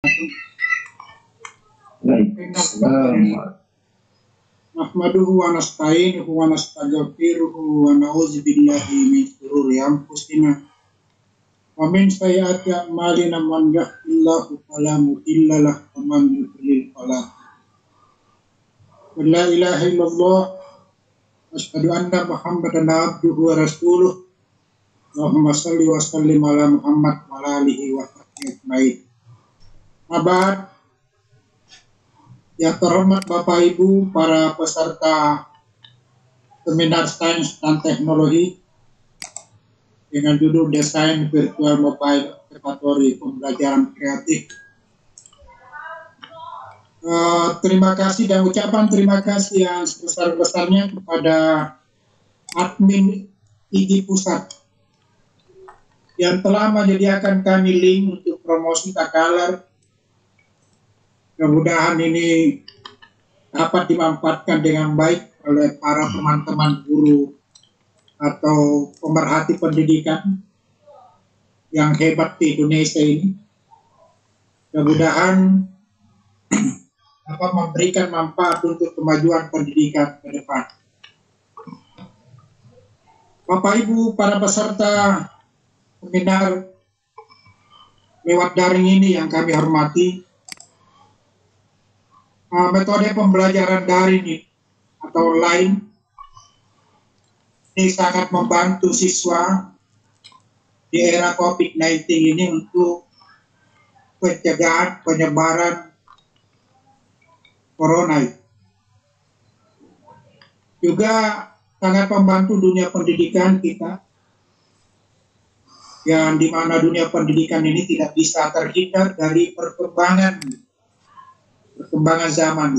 Baik. Nahmaduhu wa nasta'inuhu wa nastaghfiruhu wa na'udzu billahi min shururi anfusina wa min sayyiati a'malina man yahdihillahu fala mudilla lahu wa man yudlil fala hadiya lahu. La ilaha illallah wa asyhadu anna Muhammadan abduhu wa rasuluh. Allahumma shalli wa sallim ala Muhammad wa ala alihi wa sahbihi ajmain. Abad yang terhormat Bapak Ibu para peserta seminar sains dan teknologi dengan judul Desain Virtual Mobile Laboratory Pembelajaran Kreatif. Terima kasih dan ucapan terima kasih yang sebesar-besarnya kepada admin IG Pusat yang telah menyediakan kami link untuk promosi Takalar. Mudah-mudahan ini dapat dimanfaatkan dengan baik oleh para teman-teman guru atau pemerhati pendidikan yang hebat di Indonesia ini. Mudah-mudahan dapat memberikan manfaat untuk kemajuan pendidikan ke depan. Bapak Ibu para peserta seminar lewat daring ini yang kami hormati, metode pembelajaran daring atau online ini sangat membantu siswa di era COVID-19 ini untuk pencegahan penyebaran corona. Juga sangat membantu dunia pendidikan kita, yang dimana dunia pendidikan ini tidak bisa terhindar dari perkembangan zaman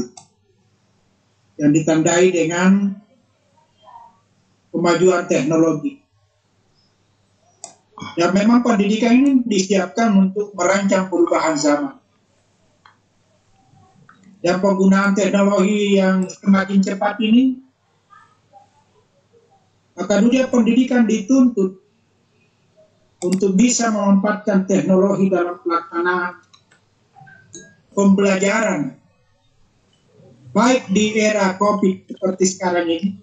yang ditandai dengan kemajuan teknologi. Dan memang pendidikan ini disiapkan untuk merancang perubahan zaman. Dan penggunaan teknologi yang semakin cepat ini, maka dunia pendidikan dituntut untuk bisa memanfaatkan teknologi dalam pelaksanaan pembelajaran, baik di era COVID seperti sekarang ini,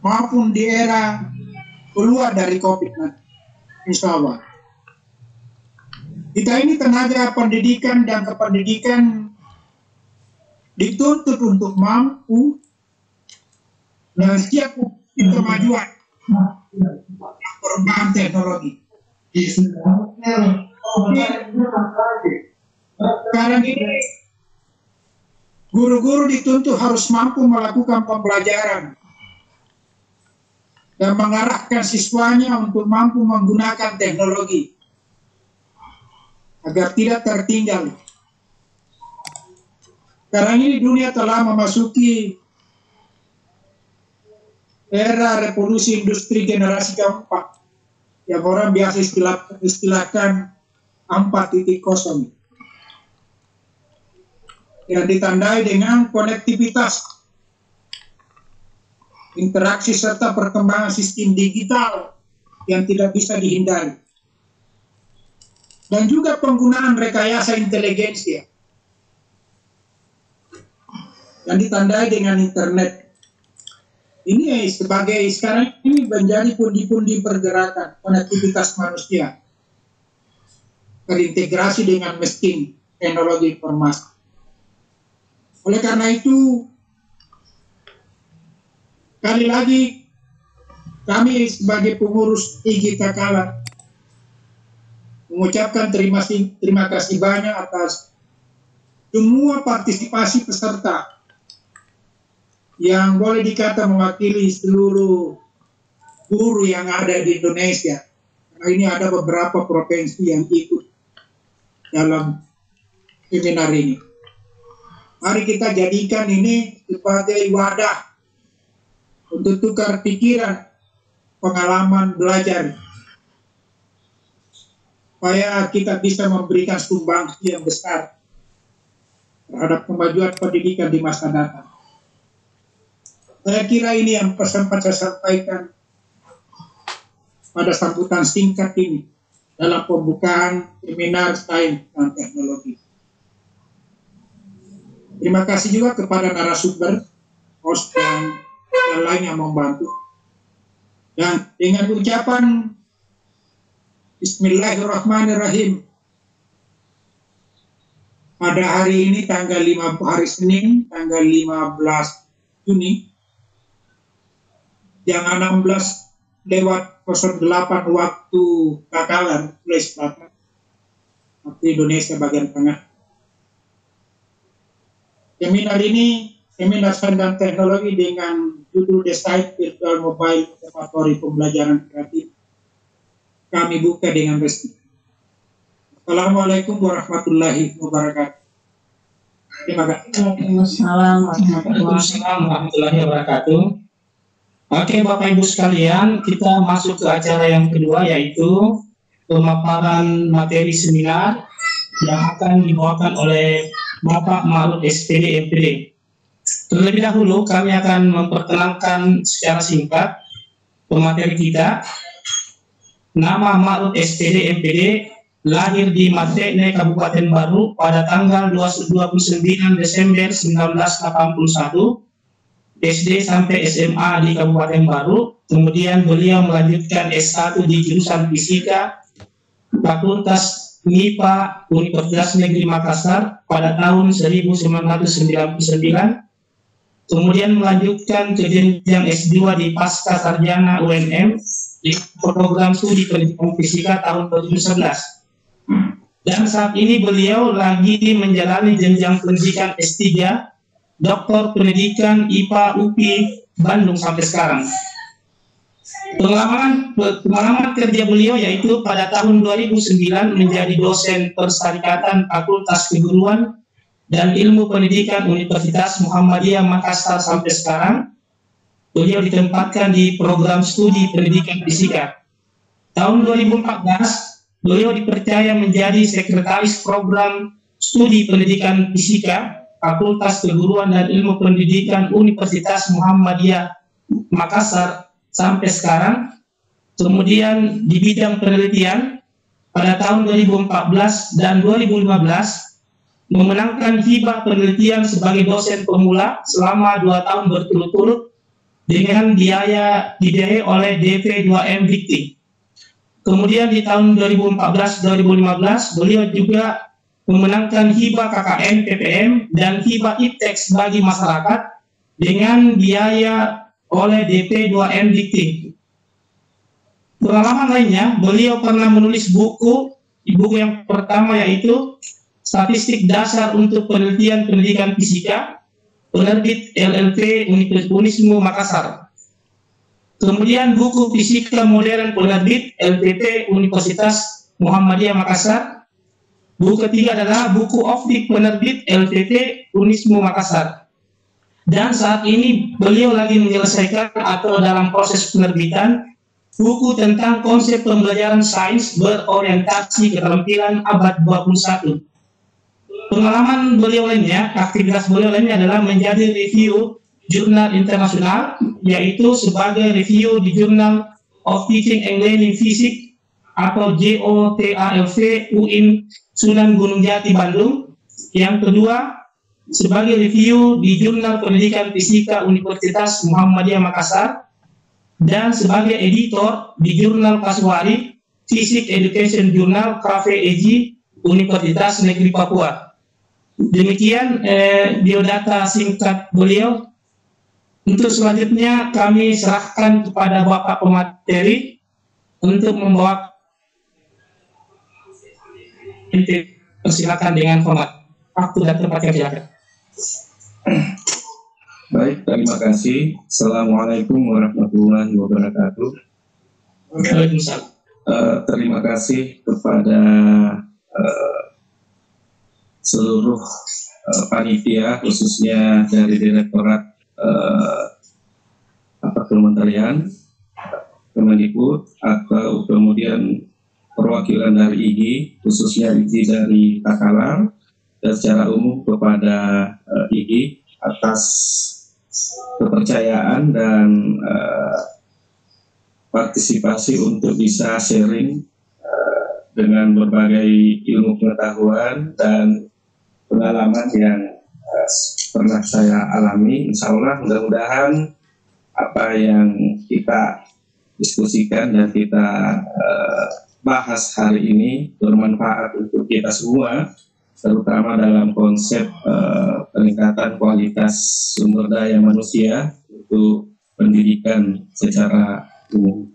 maupun di era keluar dari COVID nanti, insya Allah. Kita ini tenaga pendidikan dan kependidikan dituntut untuk mampu dan siap untuk kemajuan perubahan teknologi. Sekarang ini guru-guru dituntut harus mampu melakukan pembelajaran dan mengarahkan siswanya untuk mampu menggunakan teknologi agar tidak tertinggal. Sekarang ini dunia telah memasuki era revolusi industri generasi keempat yang orang biasa istilahkan 4.0, yang ditandai dengan konektivitas, interaksi serta perkembangan sistem digital yang tidak bisa dihindari, dan juga penggunaan rekayasa intelijensia yang ditandai dengan internet. Ini sebagai sekarang ini menjadi pundi-pundi pergerakan konektivitas manusia terintegrasi dengan mesin teknologi informasi. Oleh karena itu, kali lagi kami sebagai pengurus IG Takalar mengucapkan terima kasih banyak atas semua partisipasi peserta yang boleh dikata mewakili seluruh guru yang ada di Indonesia. Karena ini ada beberapa provinsi yang ikut dalam seminar ini. Mari kita jadikan ini sebagai wadah untuk tukar pikiran, pengalaman belajar, supaya kita bisa memberikan sumbangsi yang besar terhadap kemajuan pendidikan di masa datang. Saya kira ini yang sempat saya sampaikan pada sambutan singkat ini. dalam pembukaan seminar sains dan teknologi. Terima kasih juga kepada narasumber, host dan yang lain yang membantu. Dan dengan ucapan Bismillahirrahmanirrahim, pada hari ini hari Senin tanggal 15 Juni jam 16:08 waktu Takalar, Sulawesi Selatan, waktu Indonesia bagian tengah. Seminar ini seminar sains dan teknologi dengan judul The Site Virtual Mobile Observatory Pembelajaran Kreatif kami buka dengan resmi. Assalamualaikum warahmatullahi wabarakatuh. Terima kasih. Waalaikumsalam warahmatullahi wabarakatuh. Oke, Bapak Ibu sekalian, kita masuk ke acara yang kedua, yaitu pemaparan materi seminar yang akan dibawakan oleh Bapak Ma'ruf SPD MPD. Terlebih dahulu kami akan memperkenalkan secara singkat pemateri kita. Nama Ma'ruf SPD MPD, lahir di Matekne, Kabupaten Baru pada tanggal 29 Desember 1981, SD sampai SMA di Kabupaten Baru. Kemudian beliau melanjutkan S1 di jurusan Fisika, Fakultas MIPA Universitas Negeri Makassar pada tahun 1999. Kemudian melanjutkan ke jenjang S2 di Pasca Sarjana UNM di program studi pendidikan fisika tahun 2011. Dan saat ini beliau lagi menjalani jenjang pendidikan S3 Doktor Pendidikan IPA UPI Bandung sampai sekarang. Pengalaman kerja beliau yaitu pada tahun 2009 menjadi dosen Persyarikatan Fakultas Keguruan dan Ilmu Pendidikan Universitas Muhammadiyah Makassar sampai sekarang. Beliau ditempatkan di program studi pendidikan fisika. Tahun 2014 beliau dipercaya menjadi sekretaris program studi pendidikan fisika Fakultas Keguruan dan Ilmu Pendidikan Universitas Muhammadiyah Makassar sampai sekarang. Kemudian di bidang penelitian pada tahun 2014 dan 2015 memenangkan hibah penelitian sebagai dosen pemula selama 2 tahun berturut-turut dengan biaya dibiayai oleh DP2M Dikti. Kemudian di tahun 2014-2015 beliau juga memenangkan hibah KKN PPM dan hibah IPTEX bagi masyarakat dengan biaya oleh DP2M Dikti. Pengalaman lainnya, beliau pernah menulis buku yang pertama yaitu Statistik Dasar untuk Penelitian Pendidikan Fisika, penerbit LLP Unismu Makassar. Kemudian buku Fisika Modern penerbit LPP Universitas Muhammadiyah Makassar. Buku ketiga adalah buku optik penerbit LPP Unismu Makassar. Dan saat ini beliau lagi menyelesaikan atau dalam proses penerbitan buku tentang konsep pembelajaran sains berorientasi keterampilan abad 21. Pengalaman beliau lainnya, aktivitas beliau lainnya adalah menjadi review jurnal internasional, yaitu sebagai review di Journal of Teaching and Learning Physics atau JOTALV UIN Sunan Gunung Jati Bandung. Yang kedua, sebagai review di Jurnal Pendidikan Fisika Universitas Muhammadiyah Makassar, dan sebagai editor di Jurnal Kasuari Physics Education Journal KVEJ Universitas Negeri Papua. Demikian biodata singkat beliau. Untuk selanjutnya kami serahkan kepada Bapak pemateri untuk membawa. Persilakan dengan hormat. Waktu dan tempat yang silakan. Baik, terima kasih. Assalamualaikum warahmatullahi wabarakatuh. Waalaikumsalam. Terima kasih kepada seluruh panitia, khususnya dari Direktorat Kementerian Kemendikbud atau kemudian perwakilan dari IGI, khususnya IGI dari Takalar, dan secara umum kepada IGI atas kepercayaan dan partisipasi untuk bisa sharing dengan berbagai ilmu pengetahuan dan pengalaman yang pernah saya alami. Insya Allah mudah-mudahan apa yang kita diskusikan dan kita bahas hari ini bermanfaat untuk kita semua, terutama dalam konsep peningkatan kualitas sumber daya manusia untuk pendidikan secara umum.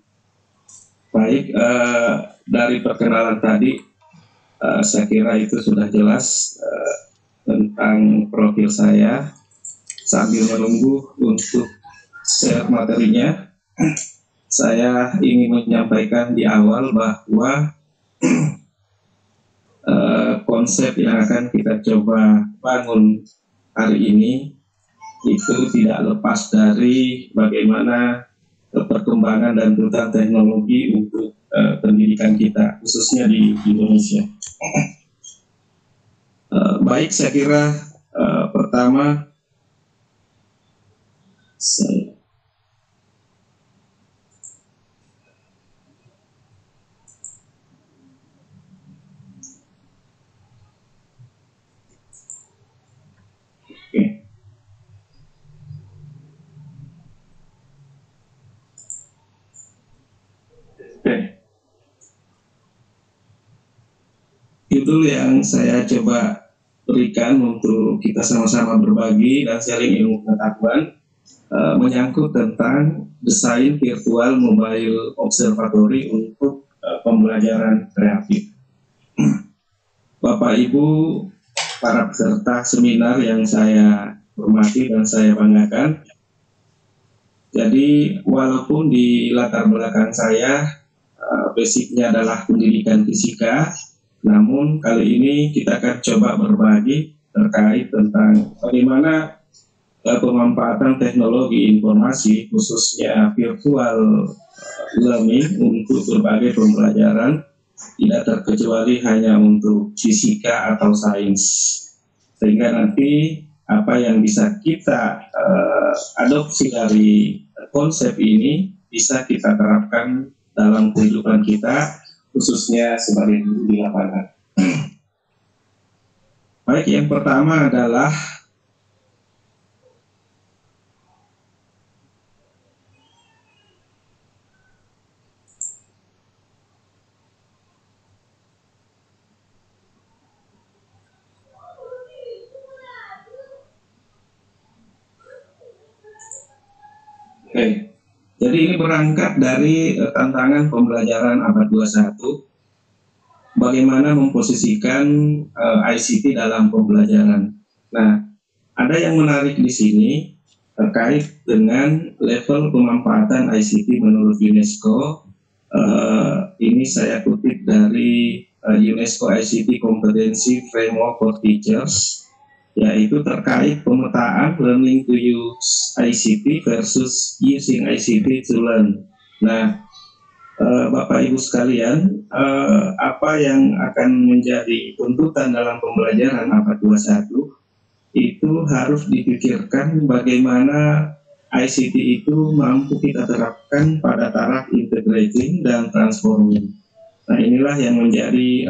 Baik, dari perkenalan tadi saya kira itu sudah jelas tentang profil saya. Sambil menunggu untuk share materinya, saya ingin menyampaikan di awal bahwa konsep yang akan kita coba bangun hari ini itu tidak lepas dari bagaimana perkembangan dan tuntutan teknologi untuk pendidikan kita, khususnya di Indonesia. Baik, saya kira pertama judul yang saya coba berikan untuk kita sama-sama berbagi dan sharing ilmu pengetahuan menyangkut tentang desain virtual mobile observatory untuk pembelajaran kreatif. Bapak Ibu, para peserta seminar yang saya hormati dan saya banggakan, jadi walaupun di latar belakang saya basicnya adalah pendidikan fisika, namun kali ini kita akan coba berbagi terkait tentang bagaimana pemanfaatan teknologi informasi, khususnya virtual learning untuk berbagai pembelajaran, tidak terkecuali hanya untuk fisika atau sains. Sehingga nanti apa yang bisa kita adopsi dari konsep ini bisa kita terapkan dalam kehidupan kita, khususnya sebagai guru di lapangan. Baik, yang pertama adalah jadi ini berangkat dari tantangan pembelajaran abad 21, bagaimana memposisikan ICT dalam pembelajaran. Nah, ada yang menarik di sini terkait dengan level pemanfaatan ICT menurut UNESCO. Ini saya kutip dari UNESCO ICT Competency Framework for Teachers, yaitu terkait pemetaan learning to use ICT versus using ICT to learn. Nah, Bapak Ibu sekalian, apa yang akan menjadi tuntutan dalam pembelajaran abad 21 itu harus dipikirkan bagaimana ICT itu mampu kita terapkan pada taraf integrating dan transforming. Nah, inilah yang menjadi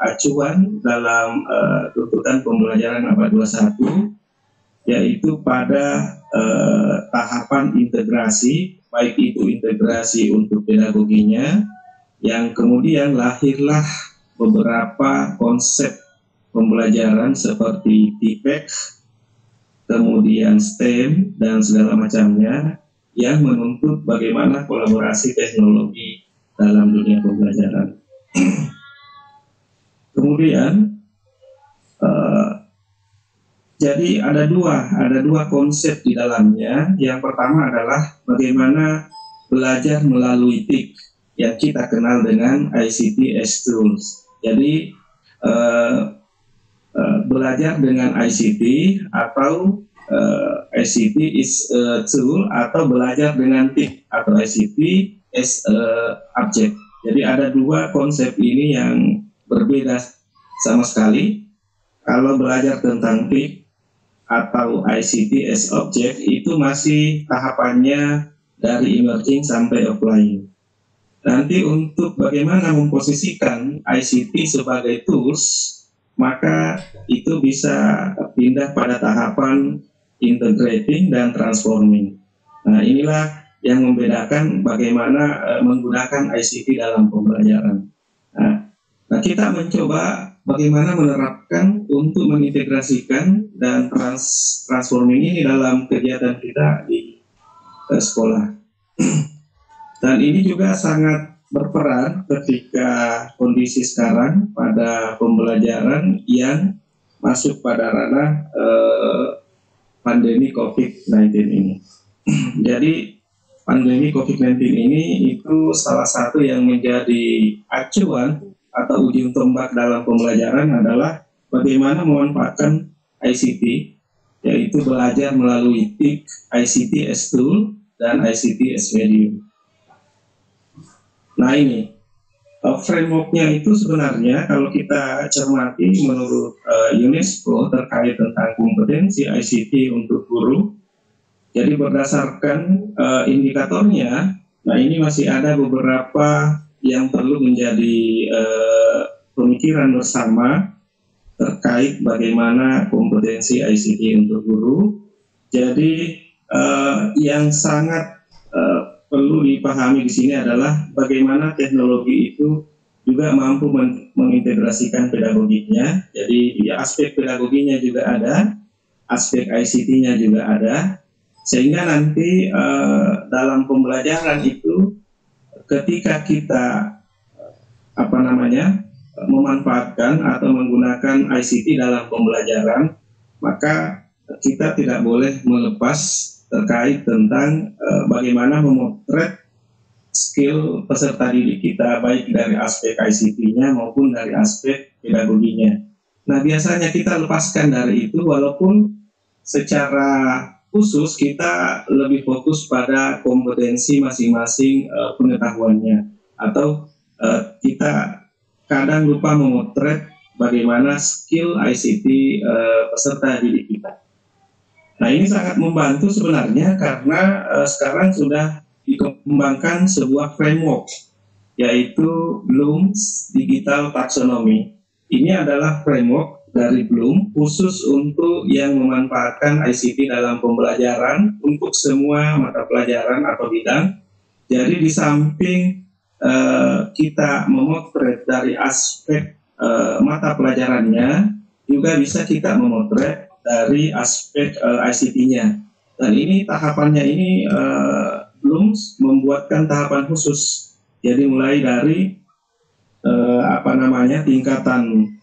acuan dalam tuntutan pembelajaran abad 21, yaitu pada tahapan integrasi, baik itu integrasi untuk pedagoginya, yang kemudian lahirlah beberapa konsep pembelajaran seperti TPEC, kemudian STEM, dan segala macamnya, yang menuntut bagaimana kolaborasi teknologi dalam dunia pembelajaran. Kemudian jadi ada dua konsep di dalamnya. Yang pertama adalah bagaimana belajar melalui TIC yang kita kenal dengan ICT as tools. Jadi belajar dengan ICT atau ICT is a tool, atau belajar dengan TIC atau ICT as a object. Jadi ada dua konsep ini yang berbeda sama sekali. Kalau belajar tentang TIC atau ICT as object itu masih tahapannya dari emerging sampai applying. nanti untuk bagaimana memposisikan ICT sebagai tools, maka itu bisa pindah pada tahapan integrating dan transforming. Nah, inilah yang membedakan bagaimana menggunakan ICT dalam pembelajaran. Nah, kita mencoba bagaimana menerapkan untuk mengintegrasikan dan transforming ini dalam kegiatan kita di sekolah. Dan ini juga sangat berperan ketika kondisi sekarang pada pembelajaran yang masuk pada ranah pandemi COVID-19 ini. Jadi pandemi COVID-19 ini itu salah satu yang menjadi acuan atau ujung tombak dalam pembelajaran adalah bagaimana memanfaatkan ICT, yaitu belajar melalui TIC, ICT as tool, dan ICT as medium. Nah, ini framework-nya itu sebenarnya kalau kita cermati menurut UNESCO terkait tentang kompetensi ICT untuk guru. Jadi berdasarkan indikatornya, nah ini masih ada beberapa yang perlu menjadi pemikiran bersama terkait bagaimana kompetensi ICT untuk guru. Jadi yang sangat perlu dipahami di sini adalah bagaimana teknologi itu juga mampu mengintegrasikan pedagogiknya. Jadi di aspek pedagoginya juga ada, aspek ICT-nya juga ada, sehingga nanti dalam pembelajaran itu ketika kita memanfaatkan atau menggunakan ICT dalam pembelajaran, maka kita tidak boleh melepas terkait tentang bagaimana memotret skill peserta didik kita, baik dari aspek ICT-nya maupun dari aspek pedagoginya. Nah, biasanya kita lepaskan dari itu, walaupun secara khusus kita lebih fokus pada kompetensi masing-masing pengetahuannya, atau kita kadang lupa memotret bagaimana skill ICT peserta didik kita. Nah, ini sangat membantu sebenarnya karena sekarang sudah dikembangkan sebuah framework, yaitu Bloom's Digital Taxonomy. Ini adalah framework dari Bloom khusus untuk yang memanfaatkan ICT dalam pembelajaran untuk semua mata pelajaran atau bidang. Jadi di samping kita memotret dari aspek mata pelajarannya, juga bisa kita memotret dari aspek ICT-nya. Dan ini tahapannya ini belum membuatkan tahapan khusus. Jadi mulai dari tingkatan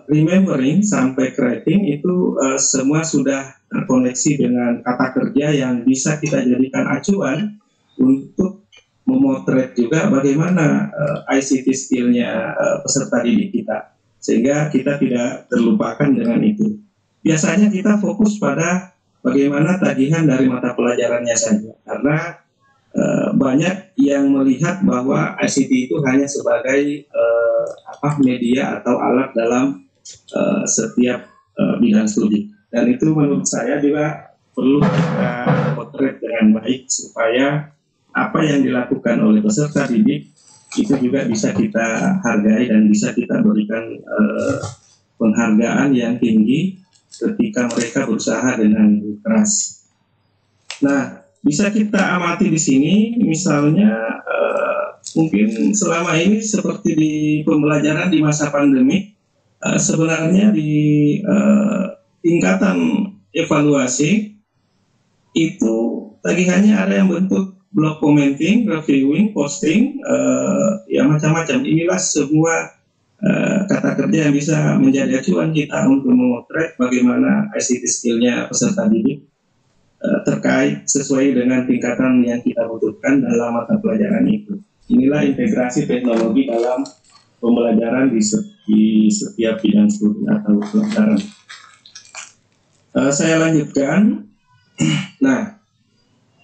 remembering sampai creating itu semua sudah terkoneksi dengan kata kerja yang bisa kita jadikan acuan untuk memotret juga bagaimana ICT skill-nya peserta didik kita, sehingga kita tidak terlupakan dengan itu. Biasanya kita fokus pada bagaimana tagihan dari mata pelajarannya saja, karena banyak yang melihat bahwa ICT itu hanya sebagai media atau alat dalam setiap bidang studi. Dan itu menurut saya juga perlu kita potret dengan baik supaya apa yang dilakukan oleh peserta didik itu juga bisa kita hargai dan bisa kita berikan penghargaan yang tinggi ketika mereka berusaha dengan keras. Nah, bisa kita amati di sini, misalnya mungkin selama ini seperti di pembelajaran di masa pandemi, sebenarnya di tingkatan evaluasi itu tagihannya ada yang bentuk blog commenting, reviewing, posting, ya macam-macam. Inilah semua kata kerja yang bisa menjadi acuan kita untuk memotret bagaimana ICT skill-nya peserta didik terkait sesuai dengan tingkatan yang kita butuhkan dalam mata pelajaran itu. Inilah integrasi teknologi dalam pembelajaran di setiap bidang studi atau pelajaran. Saya lanjutkan. Nah,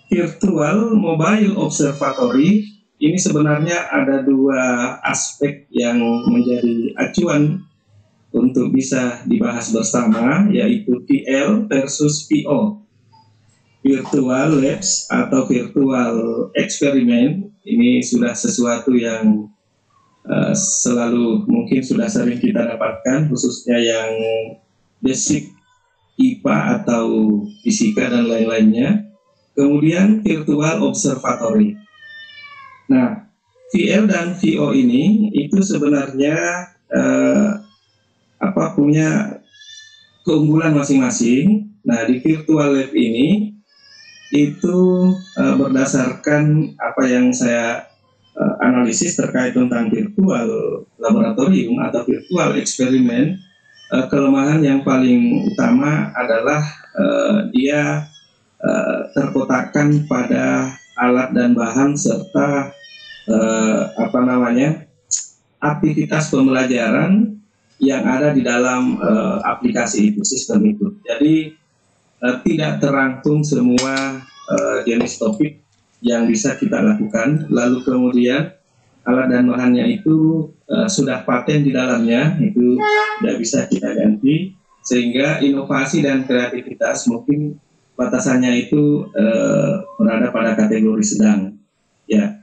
virtual mobile observatory ini sebenarnya ada dua aspek yang menjadi acuan untuk bisa dibahas bersama, yaitu PL versus PO. virtual labs atau virtual eksperimen ini sudah sesuatu yang selalu mungkin sudah sering kita dapatkan, khususnya yang basic IPA atau fisika dan lain-lainnya. Kemudian virtual observatory. Nah, VL dan VO ini itu sebenarnya punya keunggulan masing-masing. Nah, di virtual lab ini itu berdasarkan apa yang saya analisis terkait tentang virtual laboratorium atau virtual eksperimen, kelemahan yang paling utama adalah dia terkotakkan pada alat dan bahan serta aktivitas pembelajaran yang ada di dalam aplikasi itu, sistem itu. Jadi tidak terangkum semua jenis topik yang bisa kita lakukan. Lalu kemudian alat dan bahannya itu sudah paten di dalamnya, itu tidak bisa kita ganti, sehingga inovasi dan kreativitas mungkin batasannya itu berada pada kategori sedang. Ya.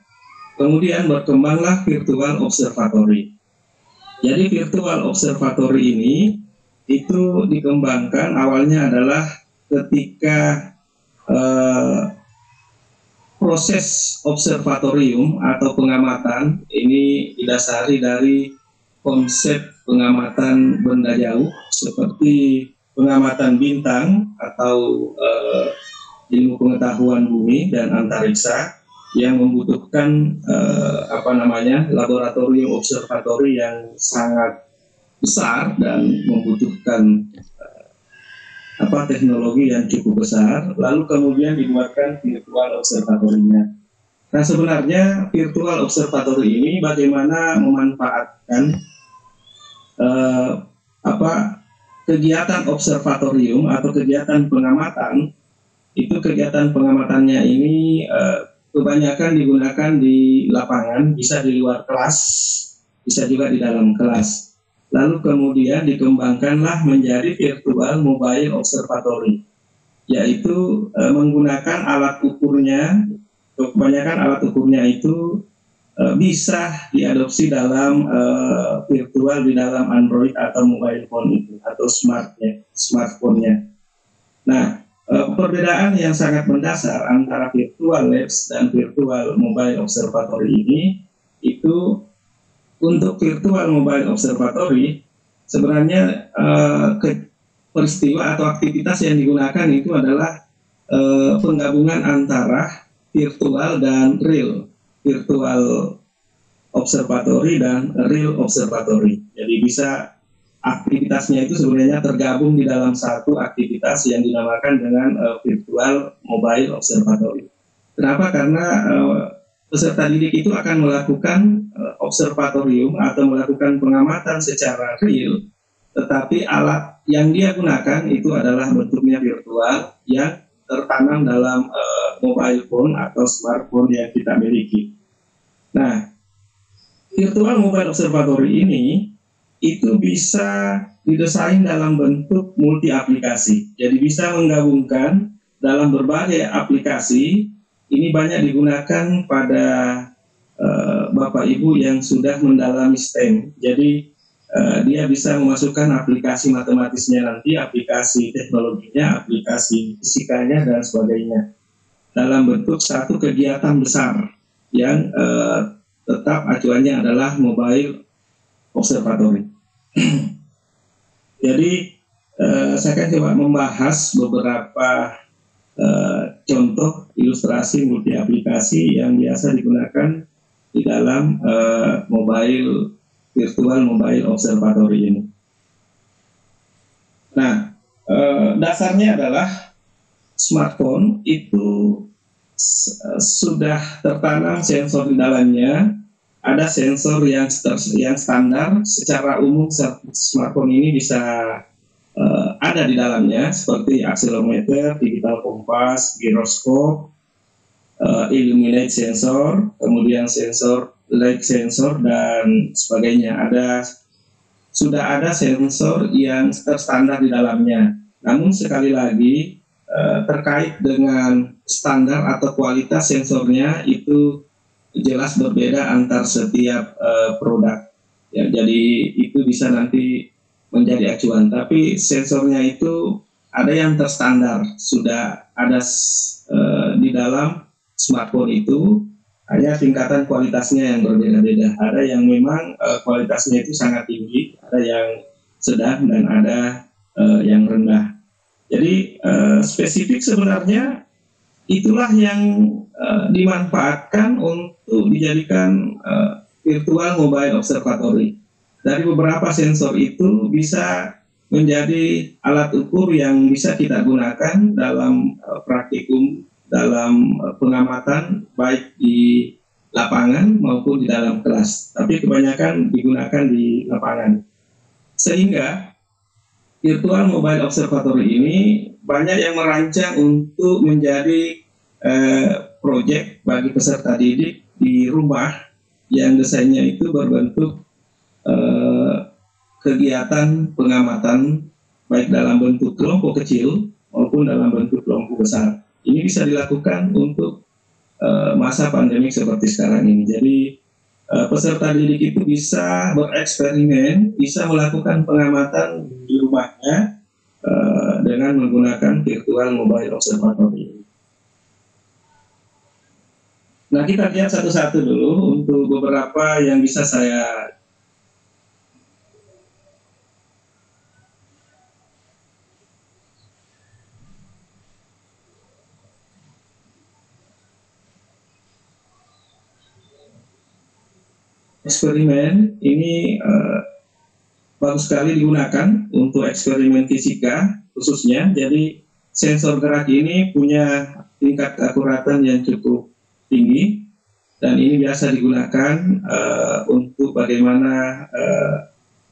Kemudian berkembanglah virtual observatory. Jadi virtual observatory ini itu dikembangkan awalnya adalah ketika proses observatorium atau pengamatan ini didasari dari konsep pengamatan benda jauh seperti pengamatan bintang atau ilmu pengetahuan bumi dan antariksa yang membutuhkan laboratorium observatori yang sangat besar dan membutuhkan teknologi yang cukup besar. Lalu kemudian dibuatkan virtual observatorinya. Nah, sebenarnya virtual observatori ini bagaimana memanfaatkan kegiatan observatorium atau kegiatan pengamatan. Itu kegiatan pengamatannya ini kebanyakan digunakan di lapangan, bisa di luar kelas, bisa juga di dalam kelas. Lalu kemudian dikembangkanlah menjadi virtual mobile observatory, yaitu menggunakan alat ukurnya. Kebanyakan alat ukurnya itu bisa diadopsi dalam virtual di dalam Android atau mobile phone itu atau smartphone-nya. Nah, perbedaan yang sangat mendasar antara virtual labs dan virtual mobile observatory ini itu untuk virtual mobile observatory sebenarnya peristiwa atau aktivitas yang digunakan itu adalah penggabungan antara virtual dan real, virtual observatory dan real observatory. Jadi bisa aktivitasnya itu sebenarnya tergabung di dalam satu aktivitas yang dinamakan dengan virtual mobile observatory. Kenapa? Karena peserta didik itu akan melakukan observatorium atau melakukan pengamatan secara real, tetapi alat yang dia gunakan itu adalah bentuknya virtual yang tertanam dalam mobile phone atau smartphone yang kita miliki. Nah, virtual mobile observatory ini itu bisa didesain dalam bentuk multi aplikasi. Jadi bisa menggabungkan dalam berbagai aplikasi. Ini banyak digunakan pada Bapak Ibu yang sudah mendalami STEM. Jadi dia bisa memasukkan aplikasi matematisnya nanti, aplikasi teknologinya, aplikasi fisikanya dan sebagainya dalam bentuk satu kegiatan besar yang tetap acuannya adalah mobile observatory. Jadi saya akan coba membahas beberapa contoh ilustrasi multi aplikasi yang biasa digunakan di dalam virtual mobile observatory ini. Nah, dasarnya adalah smartphone itu sudah tertanam sensor di dalamnya. Ada sensor yang standar, secara umum smartphone ini bisa ada di dalamnya, seperti akselerometer, digital kompas, giroskop, illuminate sensor, kemudian sensor light sensor dan sebagainya. Sudah ada sensor yang terstandar di dalamnya. Namun sekali lagi terkait dengan standar atau kualitas sensornya itu jelas berbeda antar setiap produk. Ya, jadi itu bisa nanti menjadi acuan. Tapi sensornya itu ada yang terstandar, sudah ada di dalam smartphone itu, hanya tingkatan kualitasnya yang berbeda-beda. Ada yang memang kualitasnya itu sangat tinggi, ada yang sedang dan ada yang rendah. Jadi spesifik sebenarnya itulah yang dimanfaatkan untuk dijadikan virtual mobile observatory. Dari beberapa sensor itu bisa menjadi alat ukur yang bisa kita gunakan dalam praktikum, dalam pengamatan baik di lapangan maupun di dalam kelas. Tapi kebanyakan digunakan di lapangan. Sehingga virtual mobile observatory ini banyak yang merancang untuk menjadi proyek bagi peserta didik di rumah yang desainnya itu berbentuk kegiatan pengamatan baik dalam bentuk kelompok kecil maupun dalam bentuk kelompok besar. Ini bisa dilakukan untuk masa pandemi seperti sekarang ini. Jadi peserta didik itu bisa bereksperimen, bisa melakukan pengamatan di rumahnya dengan menggunakan virtual mobile observatory. Nah, kita lihat satu-satu dulu untuk beberapa yang bisa saya eksperimen ini bagus sekali digunakan untuk eksperimen fisika khususnya. Jadi sensor gerak ini punya tingkat keakuratan yang cukup tinggi dan ini biasa digunakan untuk bagaimana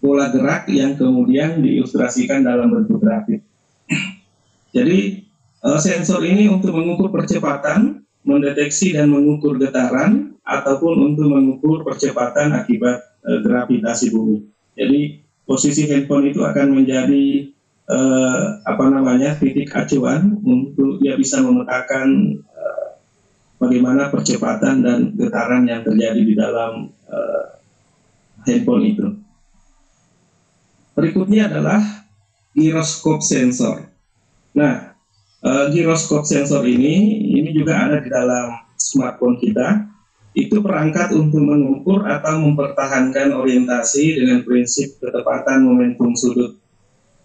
pola gerak yang kemudian diilustrasikan dalam bentuk grafik. Jadi sensor ini untuk mengukur percepatan, mendeteksi dan mengukur getaran ataupun untuk mengukur percepatan akibat gravitasi bumi. Jadi posisi handphone itu akan menjadi titik acuan untuk dia bisa memetakan bagaimana percepatan dan getaran yang terjadi di dalam handphone itu. Berikutnya adalah giroskop sensor. Nah, giroskop sensor ini juga ada di dalam smartphone kita. Itu perangkat untuk mengukur atau mempertahankan orientasi dengan prinsip ketepatan momentum sudut.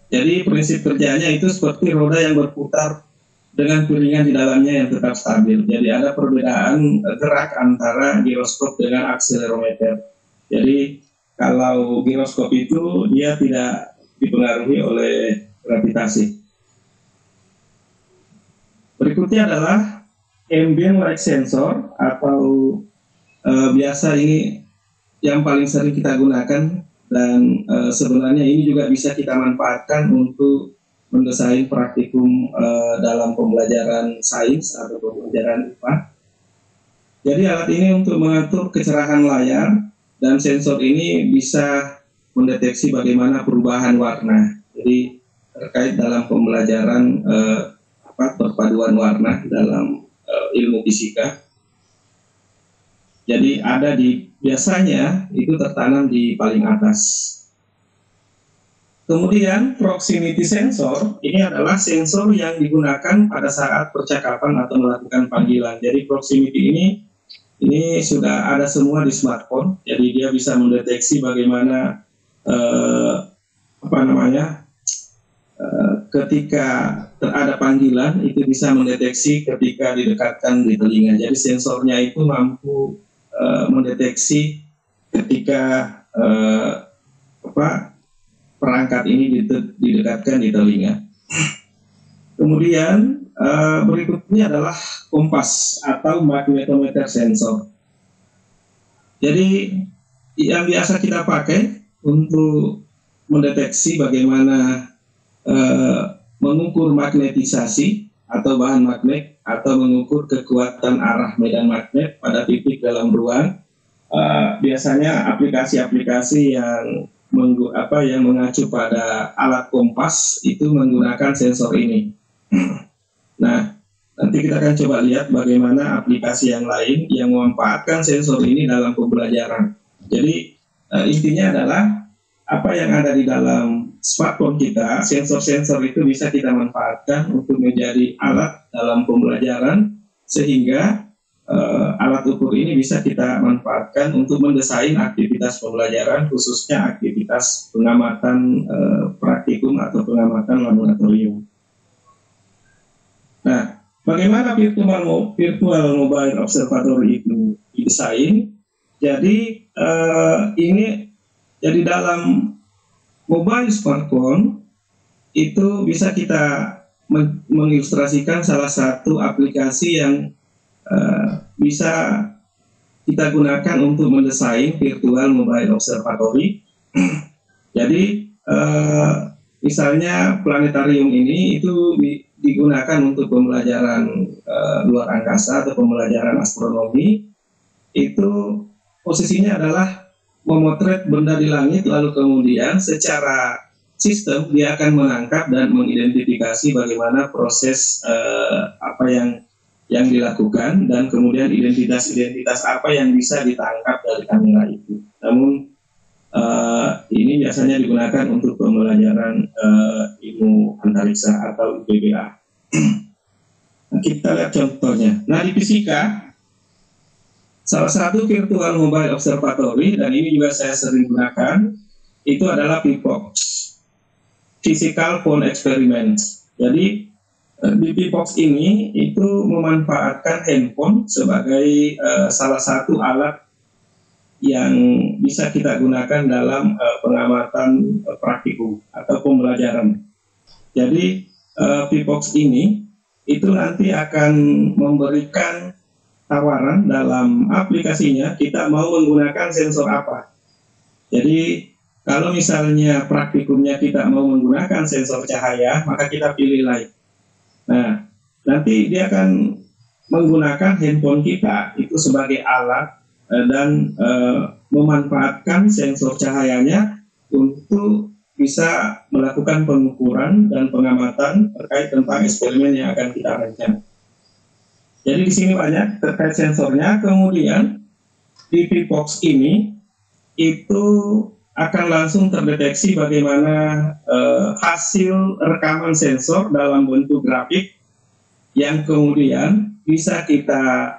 Jadi prinsip kerjanya itu seperti roda yang berputar dengan piringan di dalamnya yang tetap stabil. Jadi ada perbedaan gerak antara giroskop dengan akselerometer. Jadi kalau giroskop itu dia tidak dipengaruhi oleh gravitasi. Berikutnya adalah ambient light sensor atau biasa ini yang paling sering kita gunakan dan sebenarnya ini juga bisa kita manfaatkan untuk mendesain praktikum dalam pembelajaran sains atau pembelajaran IPA. Jadi alat ini untuk mengatur kecerahan layar dan sensor ini bisa mendeteksi bagaimana perubahan warna. Jadi terkait dalam pembelajaran perpaduan warna dalam ilmu fisika. Jadi ada biasanya itu tertanam di paling atas. Kemudian proximity sensor ini adalah sensor yang digunakan pada saat percakapan atau melakukan panggilan. Jadi proximity ini sudah ada semua di smartphone. Jadi dia bisa mendeteksi bagaimana ketika ada panggilan itu bisa mendeteksi ketika didekatkan di telinga. Jadi sensornya itu mampu mendeteksi ketika perangkat ini didekatkan di telinga. Kemudian berikutnya adalah kompas atau magnetometer sensor. Jadi yang biasa kita pakai untuk mendeteksi bagaimana mengukur magnetisasi atau bahan magnet atau mengukur kekuatan arah medan magnet pada titik dalam ruang. Biasanya aplikasi-aplikasi yang mengacu pada alat kompas itu menggunakan sensor ini. Nah, nanti kita akan coba lihat bagaimana aplikasi yang lain yang memanfaatkan sensor ini dalam pembelajaran. Jadi intinya adalah apa yang ada di dalam smartphone kita, sensor-sensor itu bisa kita manfaatkan untuk menjadi alat dalam pembelajaran, sehingga alat ukur ini bisa kita manfaatkan untuk mendesain aktivitas pembelajaran, khususnya aktivitas pengamatan praktikum atau pengamatan laboratorium. Nah, bagaimana virtual mobile observatory itu didesain? Jadi ini jadi dalam mobile smartphone itu bisa kita mengilustrasikan salah satu aplikasi yang bisa kita gunakan untuk mendesain virtual mobile observatory. Jadi misalnya planetarium ini itu digunakan untuk pembelajaran luar angkasa atau pembelajaran astronomi. Itu posisinya adalah memotret benda di langit, lalu kemudian secara sistem dia akan menangkap dan mengidentifikasi bagaimana proses apa yang dilakukan, dan kemudian identitas apa yang bisa ditangkap dari kamera itu. Namun ini biasanya digunakan untuk pembelajaran ilmu antariksa atau BBA. Kita lihat contohnya. Nah, di fisika, salah satu virtual mobile observatory, dan ini juga saya sering gunakan, itu adalah PIPOX, Physical Phone Experiments. Jadi di PIPOX ini itu memanfaatkan handphone sebagai salah satu alat yang bisa kita gunakan dalam pengamatan praktikum atau pembelajaran. Jadi PIPOX ini itu nanti akan memberikan tawaran dalam aplikasinya, kita mau menggunakan sensor apa. Jadi kalau misalnya praktikumnya kita mau menggunakan sensor cahaya, maka kita pilih light. Nah, nanti dia akan menggunakan handphone kita itu sebagai alat dan memanfaatkan sensor cahayanya untuk bisa melakukan pengukuran dan pengamatan terkait tentang eksperimen yang akan kita rancang. Jadi di sini banyak terkait sensornya. Kemudian di PIPOX ini itu akan langsung terdeteksi bagaimana hasil rekaman sensor dalam bentuk grafik yang kemudian bisa kita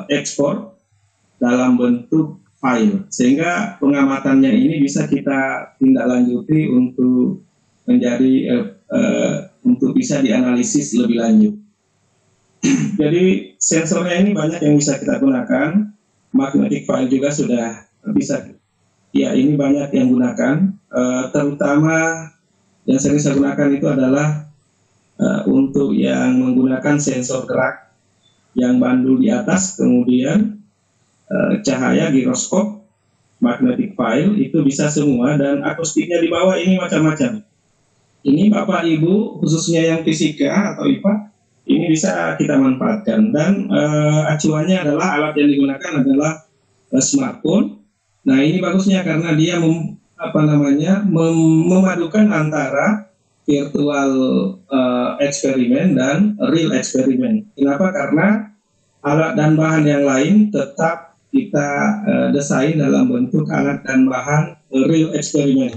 ekspor dalam bentuk file, sehingga pengamatannya ini bisa kita tindak lanjuti untuk menjadi untuk bisa dianalisis lebih lanjut. Jadi sensornya ini banyak yang bisa kita gunakan. Magnetic file juga sudah bisa. Ya, ini banyak yang gunakan. Terutama yang sering saya gunakan itu adalah untuk yang menggunakan sensor gerak yang bandul di atas, kemudian cahaya, giroskop, magnetic file, itu bisa semua. Dan akustiknya di bawah ini macam-macam. Ini Bapak Ibu khususnya yang fisika atau IPA, ini bisa kita manfaatkan. Dan acuannya adalah, alat yang digunakan adalah smartphone. Nah, ini bagusnya karena dia memadukan antara virtual eksperimen dan real eksperimen. Kenapa? Karena alat dan bahan yang lain tetap kita desain dalam bentuk alat dan bahan real eksperimen.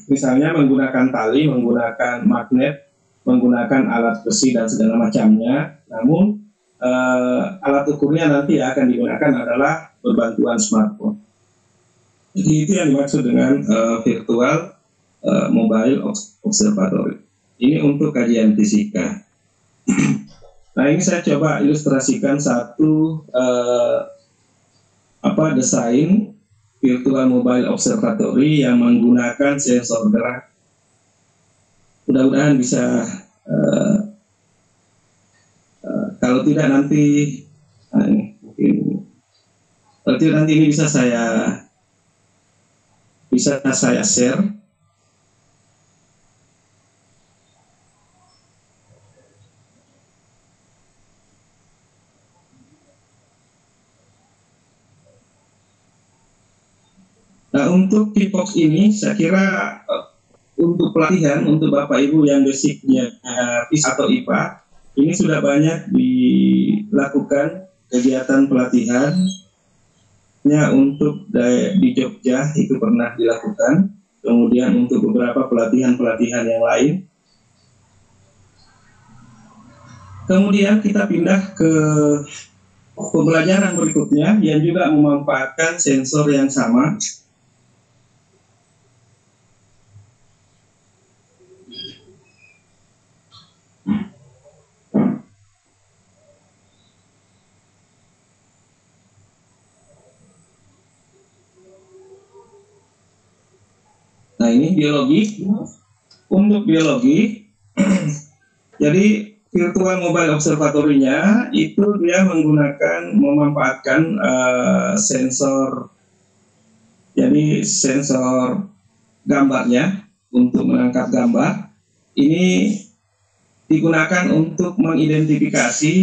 Misalnya menggunakan tali, menggunakan magnet, menggunakan alat besi dan segala macamnya. Namun alat ukurnya nanti akan digunakan adalah berbantuan smartphone. Jadi itu yang dimaksud dengan virtual mobile observatory. Ini untuk kajian fisika. Nah, ini saya coba ilustrasikan satu desain virtual mobile observatory yang menggunakan sensor gerak. Mudah-mudahan bisa kalau tidak nanti ini bisa saya share. Nah, untuk PIPOX ini saya kira untuk pelatihan untuk Bapak Ibu yang basicnya FISIK atau IPA, ini sudah banyak dilakukan kegiatan pelatihannya untuk di Jogja itu pernah dilakukan, kemudian untuk beberapa pelatihan-pelatihan yang lain. Kemudian kita pindah ke pembelajaran berikutnya yang juga memanfaatkan sensor yang sama. Nah, ini biologi. Untuk biologi, jadi virtual mobile observatory-nya itu dia memanfaatkan sensor, jadi sensor gambarnya untuk menangkap gambar. Ini digunakan untuk mengidentifikasi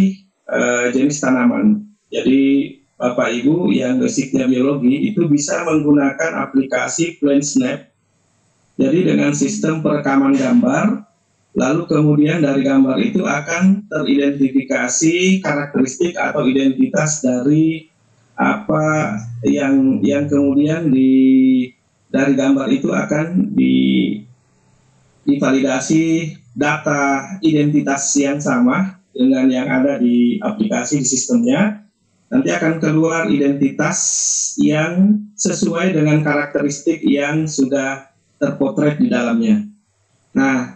jenis tanaman. Jadi Bapak Ibu yang basicnya biologi itu bisa menggunakan aplikasi PlanSnap. Jadi dengan sistem perekaman gambar, lalu kemudian dari gambar itu akan teridentifikasi karakteristik atau identitas dari apa yang kemudian dari gambar itu akan divalidasi data identitas yang sama dengan yang ada di aplikasi di sistemnya. Nanti akan keluar identitas yang sesuai dengan karakteristik yang sudah terpotret di dalamnya. Nah,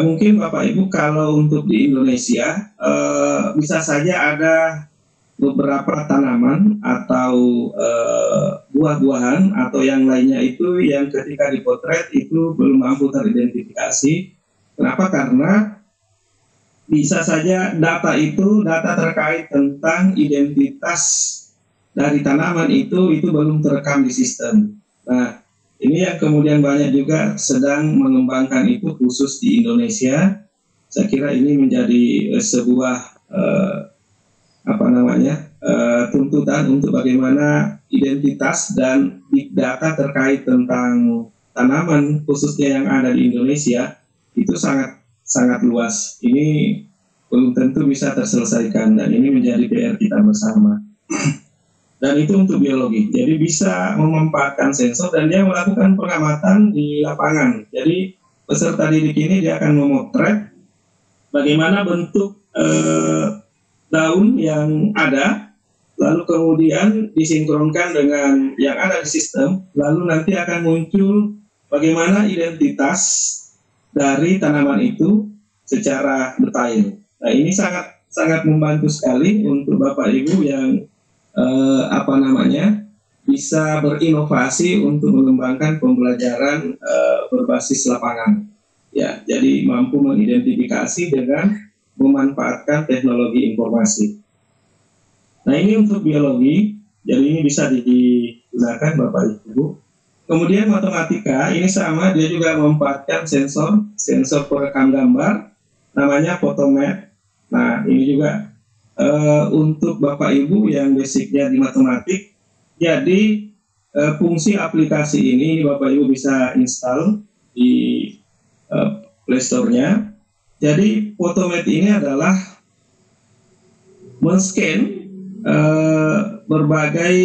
mungkin Bapak Ibu kalau untuk di Indonesia bisa saja ada beberapa tanaman atau buah-buahan atau yang lainnya itu yang ketika dipotret itu belum mampu teridentifikasi. Kenapa? Karena bisa saja data terkait tentang identitas dari tanaman itu belum terekam di sistem. Nah, ini yang kemudian banyak juga sedang mengembangkan itu khusus di Indonesia. Saya kira ini menjadi sebuah tuntutan untuk bagaimana identitas dan big data terkait tentang tanaman khususnya yang ada di Indonesia itu sangat luas. Ini belum tentu bisa terselesaikan dan ini menjadi PR kita bersama. Dan itu untuk biologi. Jadi bisa memanfaatkan sensor dan dia melakukan pengamatan di lapangan. Jadi peserta didik ini dia akan memotret bagaimana bentuk daun yang ada, lalu kemudian disinkronkan dengan yang ada di sistem, lalu nanti akan muncul bagaimana identitas dari tanaman itu secara detail. Nah, ini sangat membantu sekali untuk Bapak Ibu yang bisa berinovasi untuk mengembangkan pembelajaran berbasis lapangan. Ya, jadi mampu mengidentifikasi dengan memanfaatkan teknologi informasi. Nah, ini untuk biologi, jadi ini bisa digunakan Bapak Ibu. Kemudian matematika, ini sama, dia juga memanfaatkan sensor perekam gambar, namanya Photomath. Nah, ini juga untuk Bapak Ibu yang basicnya di matematik, jadi fungsi aplikasi ini Bapak Ibu bisa install di Play Store-nya. Jadi Photomath ini adalah men-scan berbagai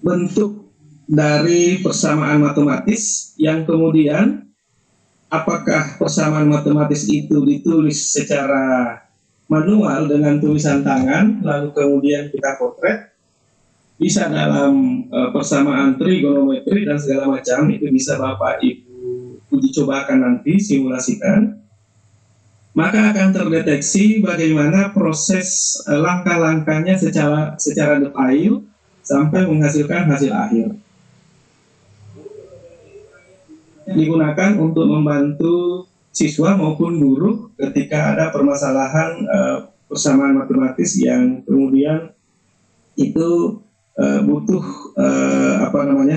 bentuk dari persamaan matematis yang kemudian apakah persamaan matematis itu ditulis secara manual dengan tulisan tangan, lalu kemudian kita potret, bisa dalam persamaan trigonometri dan segala macam, itu bisa Bapak Ibu uji cobakan nanti, simulasikan, maka akan terdeteksi bagaimana proses langkah-langkahnya secara detail sampai menghasilkan hasil akhir. Digunakan untuk membantu siswa maupun guru ketika ada permasalahan persamaan matematis yang kemudian itu butuh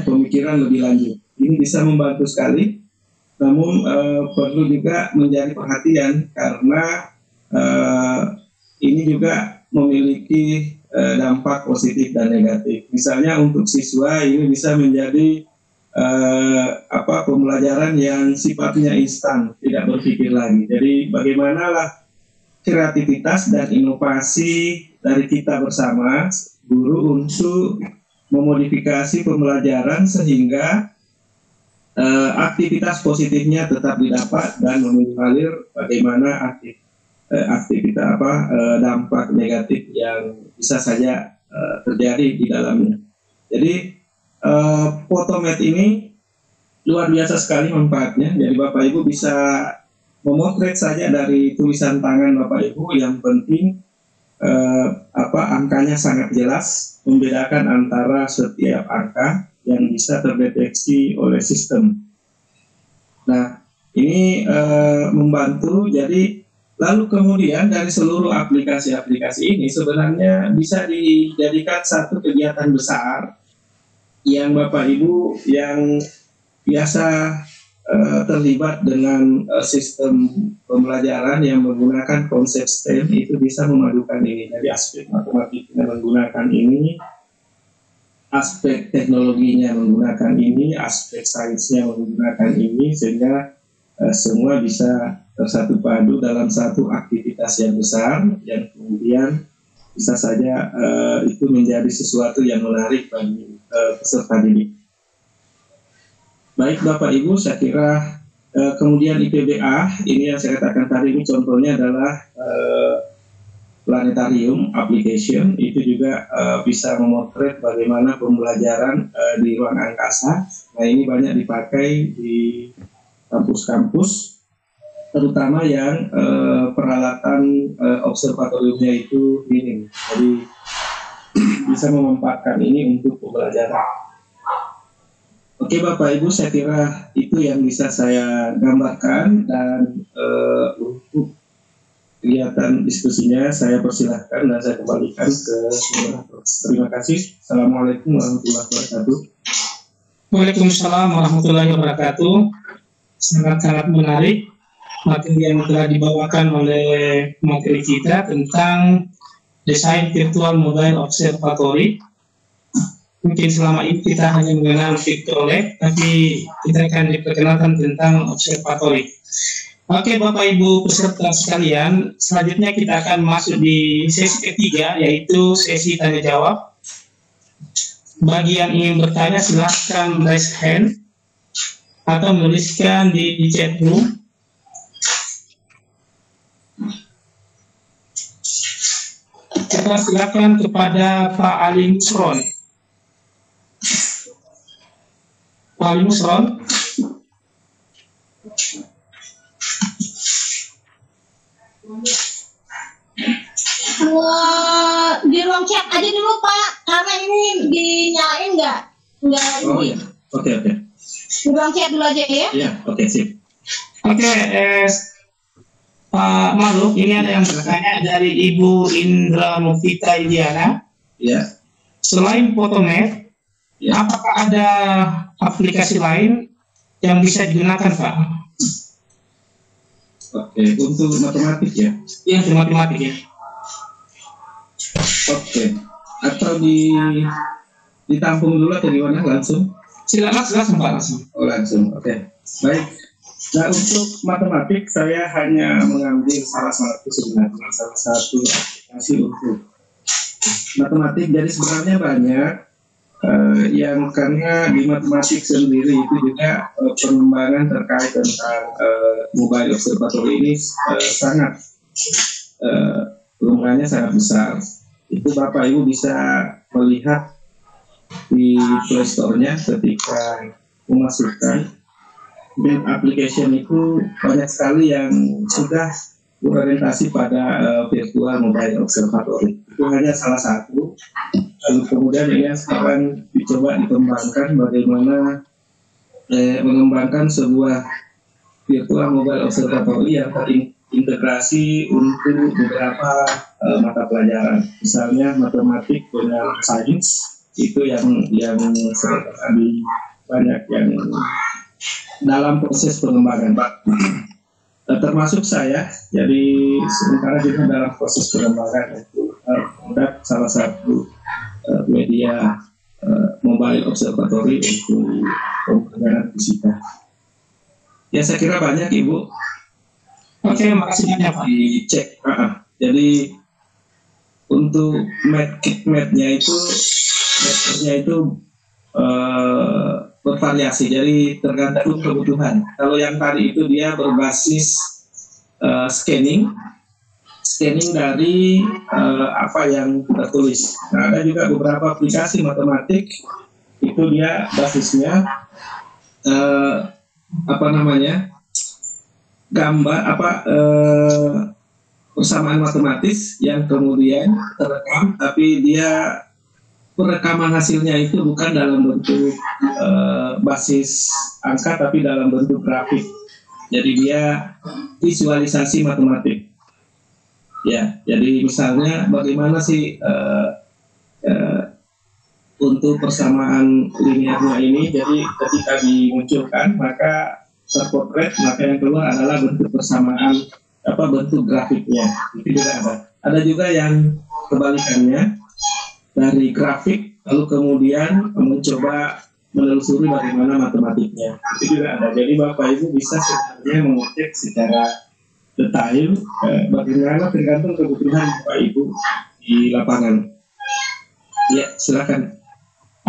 pemikiran lebih lanjut. Ini bisa membantu sekali, namun perlu juga menjadi perhatian karena ini juga memiliki dampak positif dan negatif. Misalnya untuk siswa ini bisa menjadi pembelajaran yang sifatnya instan, tidak berpikir lagi. Jadi bagaimanalah kreativitas dan inovasi dari kita bersama guru untuk memodifikasi pembelajaran sehingga aktivitas positifnya tetap didapat dan meminimalisir bagaimana aktivitas dampak negatif yang bisa saja terjadi di dalamnya. Jadi Photomat ini luar biasa sekali manfaatnya. Jadi Bapak Ibu bisa memotret saja dari tulisan tangan Bapak Ibu. Yang penting angkanya sangat jelas, membedakan antara setiap angka yang bisa terdeteksi oleh sistem. Nah, ini membantu. Jadi lalu kemudian dari seluruh aplikasi-aplikasi ini sebenarnya bisa dijadikan satu kegiatan besar yang Bapak Ibu yang biasa terlibat dengan sistem pembelajaran yang menggunakan konsep STEM itu bisa memadukan ini. Jadi aspek matematiknya menggunakan ini, aspek teknologinya menggunakan ini, aspek sainsnya menggunakan ini, sehingga semua bisa bersatu padu dalam satu aktivitas yang besar yang kemudian bisa saja itu menjadi sesuatu yang menarik bagi peserta didik. Baik Bapak Ibu, saya kira kemudian IPBA, ini yang saya katakan tadi, ini contohnya adalah planetarium application, itu juga bisa memotret bagaimana pembelajaran di ruang angkasa. Nah ini banyak dipakai di kampus-kampus, terutama yang peralatan observatoriumnya itu minim. Jadi bisa memanfaatkan ini untuk pembelajaran. Oke Bapak Ibu, saya kira itu yang bisa saya gambarkan, dan untuk kegiatan diskusinya saya persilahkan dan saya kembalikan ke moderator. Terima kasih. Assalamualaikum warahmatullahi wabarakatuh. Waalaikumsalam warahmatullahi wabarakatuh. Sangat-sangat menarik materi yang telah dibawakan oleh materi kita tentang desain virtual mobile observatory. Mungkin selama ini kita hanya mengenal VictorLab, tapi kita akan diperkenalkan tentang observatory. Oke Bapak Ibu peserta sekalian, selanjutnya kita akan masuk di sesi ketiga, yaitu sesi tanya jawab. Bagi yang ingin bertanya silahkan raise hand atau menuliskan di chat room. Kita silakan kepada Pak Ali Musron. Pak Ali Musron. Di ruang chat aja dulu Pak, karena ini dinyalain nggak Oh ini. ya, oke. Di ruang chat dulu aja ya. Iya, oke sip. Oke, Pak Maluk, ini ada yang bertanya dari Ibu Indra Novita Indiana. Ya. Selain Photomat, apakah ada aplikasi lain yang bisa digunakan, Pak? Oke, untuk matematik ya. Iya, untuk matematik ya. Oke. Atau ditampung dulu atau gimana langsung? Silakan Pak langsung. Oh langsung, oke. Baik. Nah untuk matematik saya hanya mengambil salah satu aplikasi untuk matematik. Jadi sebenarnya banyak yang karena di matematik sendiri itu juga pengembangan terkait tentang mobile observatory ini sangat lunganya sangat besar. Itu Bapak Ibu bisa melihat di Play Store-nya ketika memasukkan build application itu banyak sekali yang sudah berorientasi pada virtual mobile observatory. Itu hanya salah satu. Lalu kemudian ini sekarang dicoba dikembangkan bagaimana mengembangkan sebuah virtual mobile observatory yang terintegrasi untuk beberapa mata pelajaran. Misalnya matematik dengan sains itu yang sekali banyak yang dalam proses pengembangan, Pak. Termasuk saya, jadi sementara juga dalam proses pengembangan itu salah satu media mobile observatory untuk pembelajaran fisika. Ya saya kira banyak Ibu. Oke, makasih banyak Pak. Dicek. Jadi untuk mapnya itu bervariasi, jadi tergantung kebutuhan. Kalau yang tadi itu dia berbasis scanning dari apa yang kita tulis. Nah, ada juga beberapa aplikasi matematik itu dia basisnya gambar persamaan matematis yang kemudian terekam, tapi dia perekaman hasilnya itu bukan dalam bentuk basis angka, tapi dalam bentuk grafik. Jadi dia visualisasi matematik. Ya, jadi misalnya bagaimana sih untuk persamaan linearnya ini? Jadi ketika dimunculkan maka terpotret, maka yang keluar adalah bentuk persamaan bentuk grafiknya. Itu juga ada. Ada juga yang kebalikannya, dari grafik lalu kemudian mencoba menelusuri bagaimana matematiknya. Itu juga ada. Jadi Bapak Ibu bisa sebenarnya mengecek secara detail bagaimana tergantung kebutuhan Bapak Ibu di lapangan. Ya, silakan.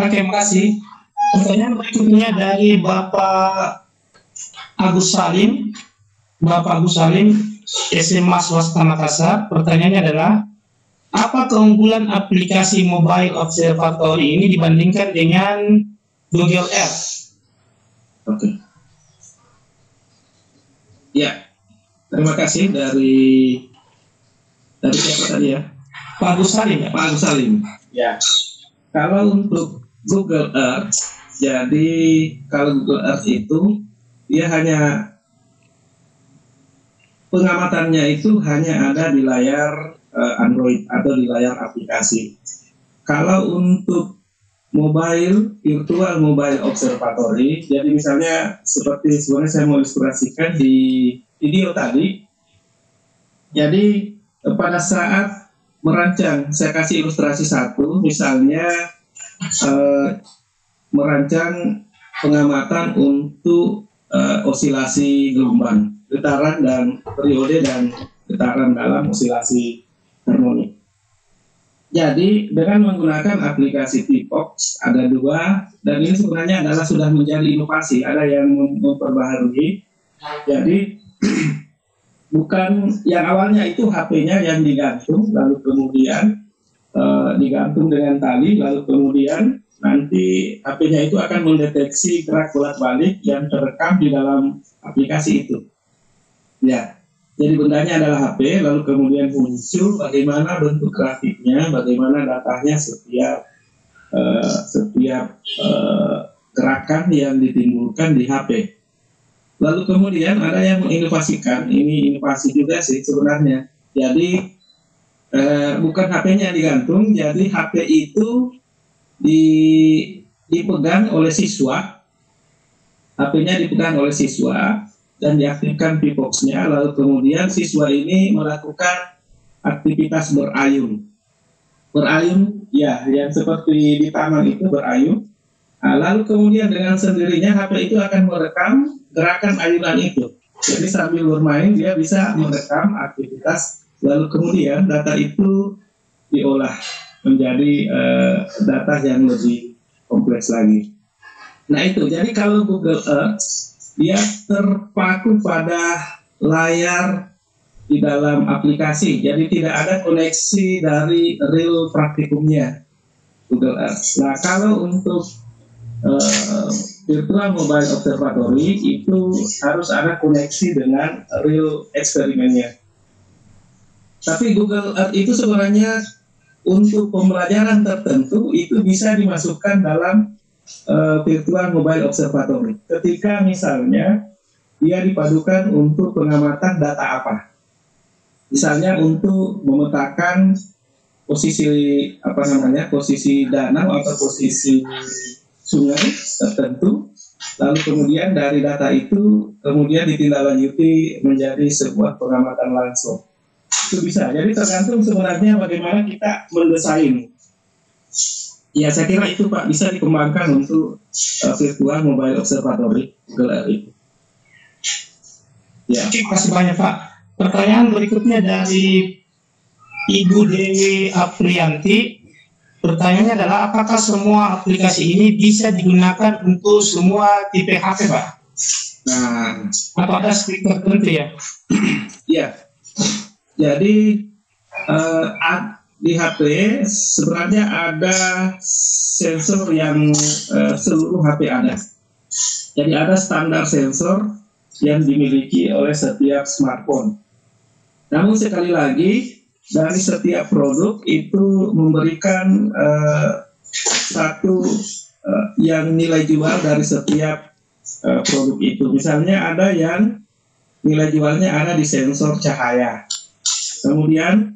Oke, makasih. Pertanyaan berikutnya dari Bapak Agus Salim. Bapak Agus Salim, SMA Swasta Makassar. Pertanyaannya adalah, apa keunggulan aplikasi Mobile Observatory ini dibandingkan dengan Google Earth? Oke. Ya, terima kasih dari siapa tadi ya? Pak Agus Salim ya? Pak Agus Salim. Ya. Kalau untuk Google Earth, jadi kalau Google Earth itu dia hanya pengamatannya itu hanya ada di layar Android atau di layar aplikasi. Kalau untuk virtual mobile observatory, jadi misalnya seperti sebenarnya saya mau ilustrasikan di video tadi. Jadi pada saat merancang, saya kasih ilustrasi satu, misalnya merancang pengamatan untuk osilasi gelombang, getaran dan periode dan getaran dalam osilasi harmonik. Jadi dengan menggunakan aplikasi T-Fox ada dua, dan ini sebenarnya adalah sudah menjadi inovasi, ada yang memperbaharui. Jadi bukan yang awalnya itu HP-nya yang digantung, lalu kemudian digantung dengan tali, lalu kemudian nanti HP-nya itu akan mendeteksi gerak bolak-balik yang terekam di dalam aplikasi itu. Ya, jadi bendanya adalah HP, lalu kemudian muncul bagaimana bentuk grafiknya, bagaimana datanya setiap gerakan yang ditimbulkan di HP. Lalu kemudian ada yang menginovasikan, ini inovasi juga sih sebenarnya. Jadi bukan HP-nya digantung, jadi HP itu dipegang oleh siswa, HP-nya dipegang oleh siswa dan diaktifkan T-Fox-nya, lalu kemudian siswa ini melakukan aktivitas berayun ya, yang seperti di taman itu berayun. Nah, lalu kemudian dengan sendirinya HP itu akan merekam gerakan ayunan itu. Jadi sambil bermain dia bisa merekam aktivitas, lalu kemudian data itu diolah menjadi data yang lebih kompleks lagi. Nah itu, jadi kalau Google Earth dia terpaku pada layar di dalam aplikasi, jadi tidak ada koneksi dari real praktikumnya Google Earth. Nah kalau untuk virtual mobile observatory itu harus ada koneksi dengan real eksperimennya. Tapi Google Earth itu sebenarnya untuk pembelajaran tertentu itu bisa dimasukkan dalam virtual mobile observatory. Ketika misalnya dia dipadukan untuk pengamatan data apa, misalnya untuk memetakan posisi posisi danau atau posisi sungai tertentu, lalu kemudian dari data itu kemudian ditindaklanjuti menjadi sebuah pengamatan langsung. Itu bisa. Jadi tergantung sebenarnya bagaimana kita mendesain. Ya, saya kira itu Pak bisa dikembangkan untuk virtual mobile observatory itu. Ya. Terima kasih banyak Pak. Pertanyaan berikutnya dari Ibu Dewi Aprianti. Pertanyaannya adalah apakah semua aplikasi ini bisa digunakan untuk semua tipe HP Pak? Nah, atau ada spek tertentu ya? ya. Jadi di HP sebenarnya ada sensor yang seluruh HP ada. Jadi ada standar sensor yang dimiliki oleh setiap smartphone. Namun sekali lagi dari setiap produk itu memberikan satu yang nilai jual dari setiap produk itu. Misalnya ada yang nilai jualnya ada di sensor cahaya. Kemudian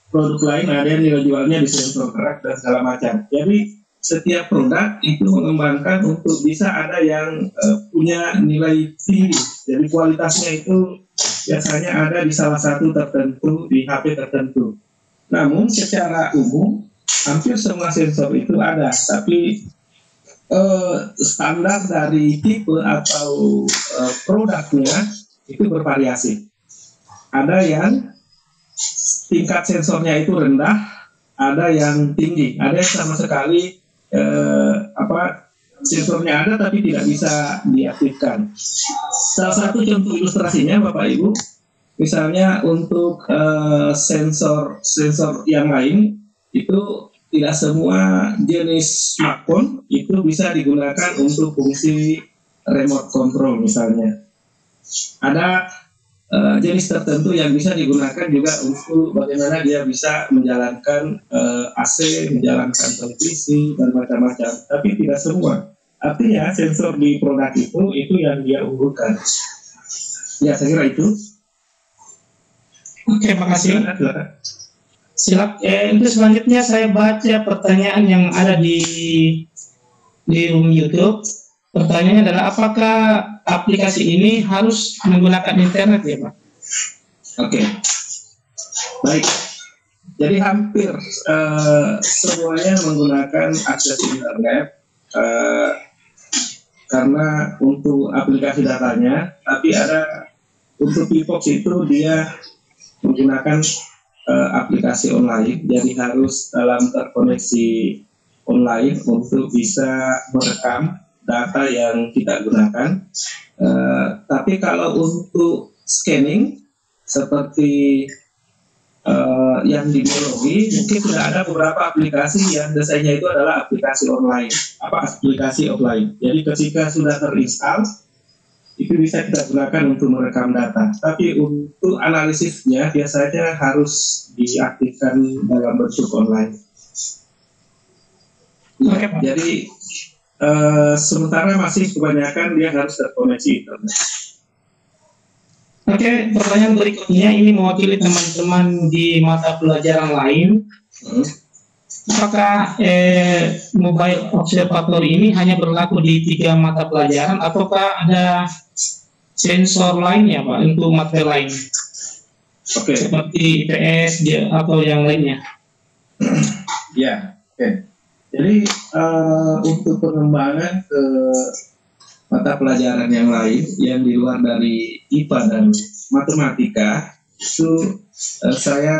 produk lain ada yang nilai jualnya di sensor gerak dan segala macam. Jadi setiap produk itu mengembangkan untuk bisa ada yang punya nilai tinggi. Jadi kualitasnya itu biasanya ada di salah satu tertentu, di HP tertentu. Namun secara umum hampir semua sensor itu ada, tapi standar dari tipe atau produknya itu bervariasi. Ada yang tingkat sensornya itu rendah, ada yang tinggi, ada yang sama sekali sensornya ada tapi tidak bisa diaktifkan. Salah satu contoh ilustrasinya Bapak Ibu, misalnya untuk sensor yang lain itu tidak semua jenis smartphone itu bisa digunakan untuk fungsi remote control misalnya. Ada jenis tertentu yang bisa digunakan juga untuk bagaimana dia bisa menjalankan AC, menjalankan televisi dan macam-macam. Tapi tidak semua. Artinya sensor di produk itu yang dia unggulkan. Ya, saya kira itu. Oke, makasih. Untuk selanjutnya saya baca pertanyaan yang ada di room YouTube. Pertanyaannya adalah apakah aplikasi ini harus menggunakan internet ya Pak? Oke. Baik. Jadi hampir semuanya menggunakan akses internet karena untuk aplikasi datanya, tapi ada untuk Pivox itu dia menggunakan aplikasi online, jadi harus dalam terkoneksi online untuk bisa merekam data yang kita gunakan. Tapi kalau untuk scanning seperti yang di biologi, mungkin sudah ada beberapa aplikasi yang desainnya itu adalah aplikasi online, aplikasi offline. Jadi ketika sudah terinstall, itu bisa kita gunakan untuk merekam data. Tapi untuk analisisnya biasanya harus diaktifkan dalam bentuk online. Ya, jadi sementara masih kebanyakan dia harus terkoneksi internet. Oke, pertanyaan berikutnya ini mewakili teman-teman di mata pelajaran lain. Apakah mobile observatory ini hanya berlaku di 3 mata pelajaran ataukah ada sensor lainnya Pak untuk mata lain? Oke. Seperti IPS atau yang lainnya? Ya, oke. Jadi untuk pengembangan ke mata pelajaran yang lain yang di luar dari IPA dan matematika itu saya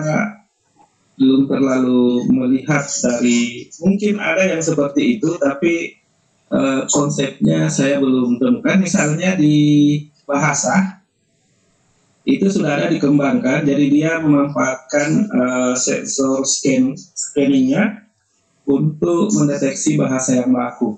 belum terlalu melihat dari, mungkin ada yang seperti itu tapi konsepnya saya belum temukan. Misalnya di bahasa itu sudah ada dikembangkan, jadi dia memanfaatkan sensor scanningnya untuk mendeteksi bahasa yang baku.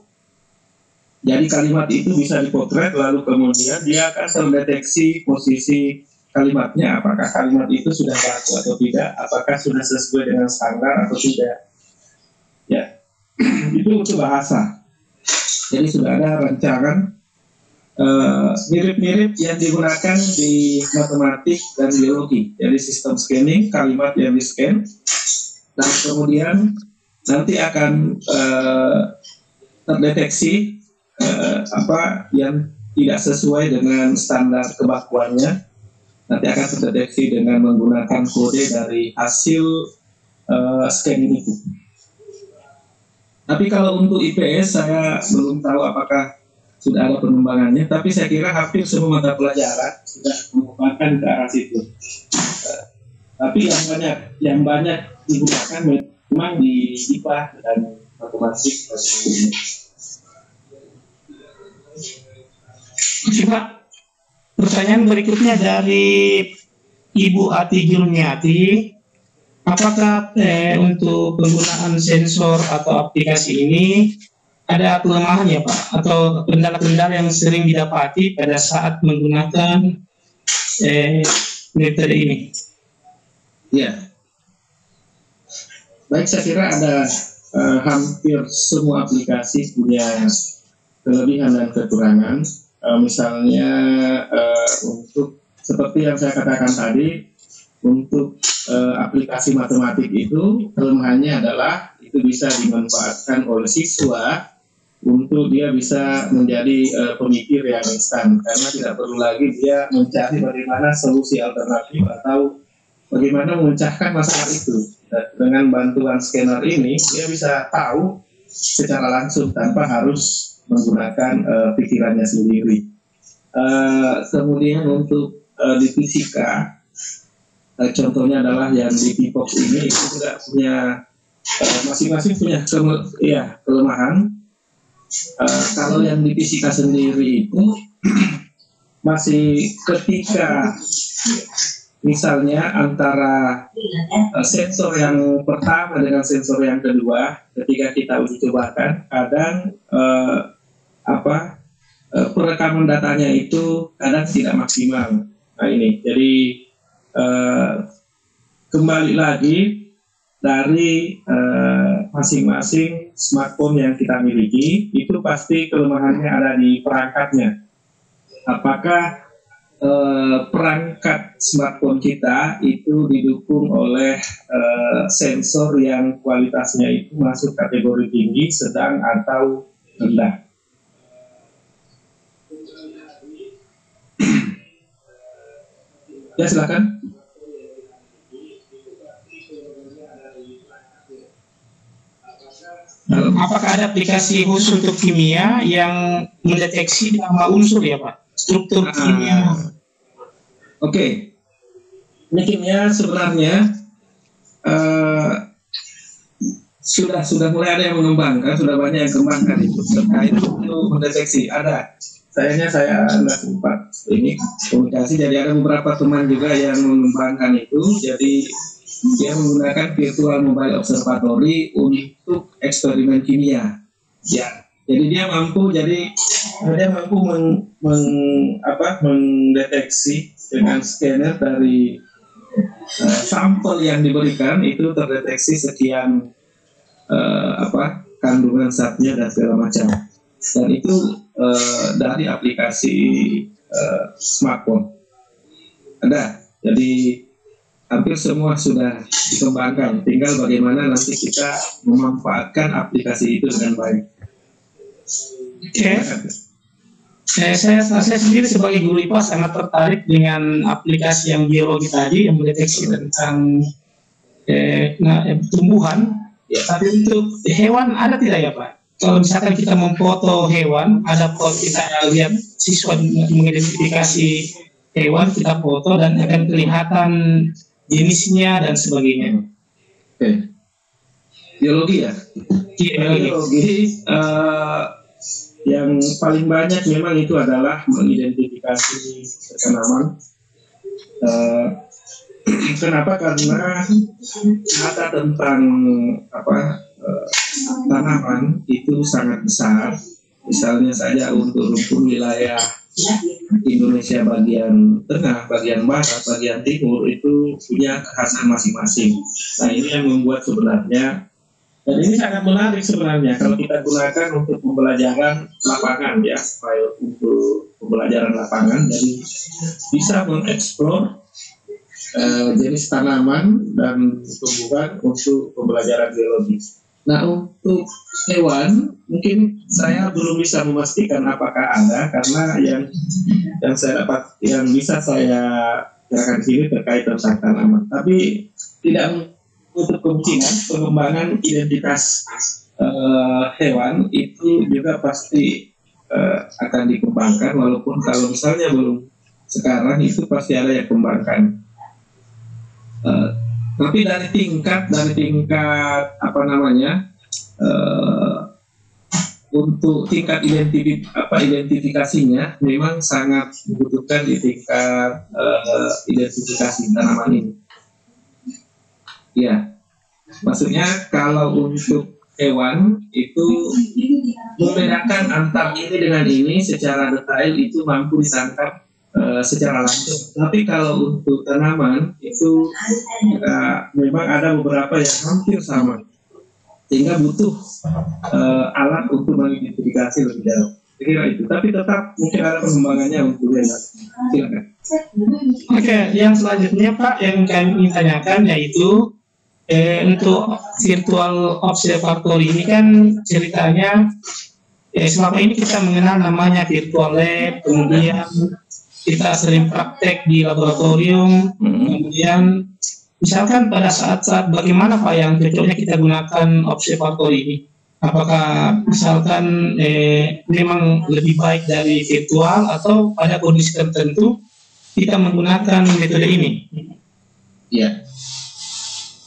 Jadi kalimat itu bisa dipotret, lalu kemudian dia akan terdeteksi posisi kalimatnya, apakah kalimat itu sudah baku atau tidak, apakah sudah sesuai dengan standar atau tidak. Ya, itu untuk bahasa. Jadi sudah ada rancangan mirip-mirip yang digunakan di matematik dan biologi. Jadi sistem scanning, kalimat yang di-scan, dan kemudian nanti akan terdeteksi apa yang tidak sesuai dengan standar kebakuannya, nanti akan terdeteksi dengan menggunakan kode dari hasil scanning itu. Tapi kalau untuk IPS saya belum tahu apakah sudah ada pengembangannya, tapi saya kira hampir semua mata pelajaran sudah merupakan ke arah situ. Tapi yang banyak digunakan memang di IPA dan matematik. Coba pertanyaan berikutnya dari Ibu Ati Jurniati. Apakah untuk penggunaan sensor atau aplikasi ini ada kelemahan ya Pak? Atau kendala-kendala yang sering didapati pada saat menggunakan metode ini? Ya, baik, saya kira ada hampir semua aplikasi punya kelebihan dan kekurangan. Misalnya untuk seperti yang saya katakan tadi, untuk aplikasi matematik itu kelemahannya adalah itu bisa dimanfaatkan oleh siswa untuk dia bisa menjadi pemikir yang instan, karena tidak perlu lagi dia mencari bagaimana solusi alternatif atau bagaimana memecahkan masalah itu. Dengan bantuan scanner ini dia bisa tahu secara langsung tanpa harus menggunakan pikirannya sendiri. Kemudian untuk di fisika, contohnya adalah yang di Pipox ini itu juga punya masing-masing punya kelemahan. Kalau yang di fisika sendiri itu masih ketika misalnya antara sensor yang pertama dengan sensor yang kedua, ketika kita uji cobakan, kadang perekaman datanya itu kadang tidak maksimal. Nah ini, jadi kembali lagi dari masing-masing smartphone yang kita miliki, itu pasti kelemahannya ada di perangkatnya. Apakah perangkat smartphone kita itu didukung oleh sensor yang kualitasnya itu masuk kategori tinggi, sedang, atau rendah? Ya, silakan. Apakah ada aplikasi khusus untuk kimia yang mendeteksi nama unsur ya Pak? Struktur kimia. Oke. Ini kimia sebenarnya sudah mulai ada yang mengembangkan, sudah banyak yang kembangkan itu terkait untuk mendeteksi. Ada. Sayangnya saya nggak sempat ini komunikasi, jadi ada beberapa teman juga yang mengembangkan itu. Jadi dia menggunakan virtual mobile observatory untuk eksperimen kimia. Ya, jadi dia mampu mendeteksi dengan scanner dari sampel yang diberikan itu terdeteksi sekian kandungan zatnya dan segala macam. Dan itu dari aplikasi smartphone ada. Jadi hampir semua sudah dikembangkan, tinggal bagaimana nanti kita memanfaatkan aplikasi itu dengan baik. Oke. Saya sendiri sebagai guru IPA sangat tertarik dengan aplikasi yang biologi tadi yang mendeteksi tentang tumbuhan. Ya. Tapi untuk hewan ada tidak ya Pak? Kalau misalkan kita memfoto hewan, ada kita lihat siswa mengidentifikasi hewan, kita foto dan akan kelihatan jenisnya dan sebagainya. Oke. Biologi ya? Biologi yang paling banyak memang itu adalah mengidentifikasi tanaman. Kenapa? Karena data tentang tanaman itu sangat besar. Misalnya saja untuk rumpun wilayah Indonesia bagian tengah, bagian barat, bagian timur itu punya kekhasan masing-masing. Nah ini yang membuat sebenarnya, dan ini sangat menarik sebenarnya kalau kita gunakan untuk pembelajaran lapangan ya, supaya untuk pembelajaran lapangan, jadi bisa mengeksplor jenis tanaman dan tumbuhan untuk pembelajaran biologi. Nah untuk hewan mungkin saya belum bisa memastikan apakah ada, karena yang saya dapat, yang bisa saya jelaskan di sini terkait tentang tanaman. Tapi tidak untuk kemungkinan pengembangan identitas hewan itu juga pasti akan dikembangkan, walaupun kalau misalnya belum sekarang itu pasti ada yang kembangkan. Tapi dari tingkat apa namanya, untuk tingkat identifikasinya memang sangat dibutuhkan di tingkat identifikasi tanaman ini. Ya, maksudnya kalau untuk hewan itu membedakan antar ini dengan ini secara detail itu mampu ditangkap secara langsung. Tapi kalau untuk tanaman itu memang ada beberapa yang hampir sama, sehingga butuh alat untuk mengidentifikasi lebih jauh. Kira itu. Tapi tetap mungkin ada pengembangannya untuk hewan. Silakan. Oke, yang selanjutnya Pak yang kami ingin tanyakan yaitu untuk virtual observatory ini kan ceritanya selama ini kita mengenal namanya virtual lab, kemudian kita sering praktek di laboratorium, kemudian misalkan pada saat-saat bagaimana Pak yang cocoknya kita gunakan observatory ini? Apakah misalkan memang lebih baik dari virtual atau pada kondisi tertentu kita menggunakan metode ini? Ya.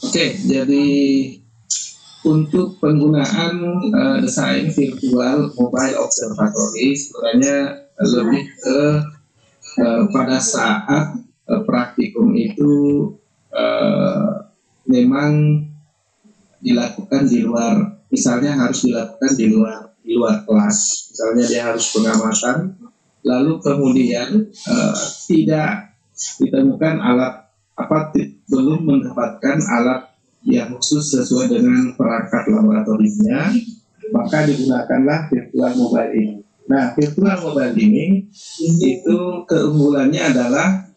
Oke, jadi untuk penggunaan desain virtual mobile observatory sebenarnya lebih ke pada saat praktikum itu memang dilakukan di luar, misalnya harus dilakukan di luar kelas, misalnya dia harus pengamatan, lalu kemudian tidak ditemukan alat belum mendapatkan alat yang khusus sesuai dengan perangkat laboratoriumnya, maka digunakanlah virtual mobile ini. Nah, virtual mobile ini itu keunggulannya adalah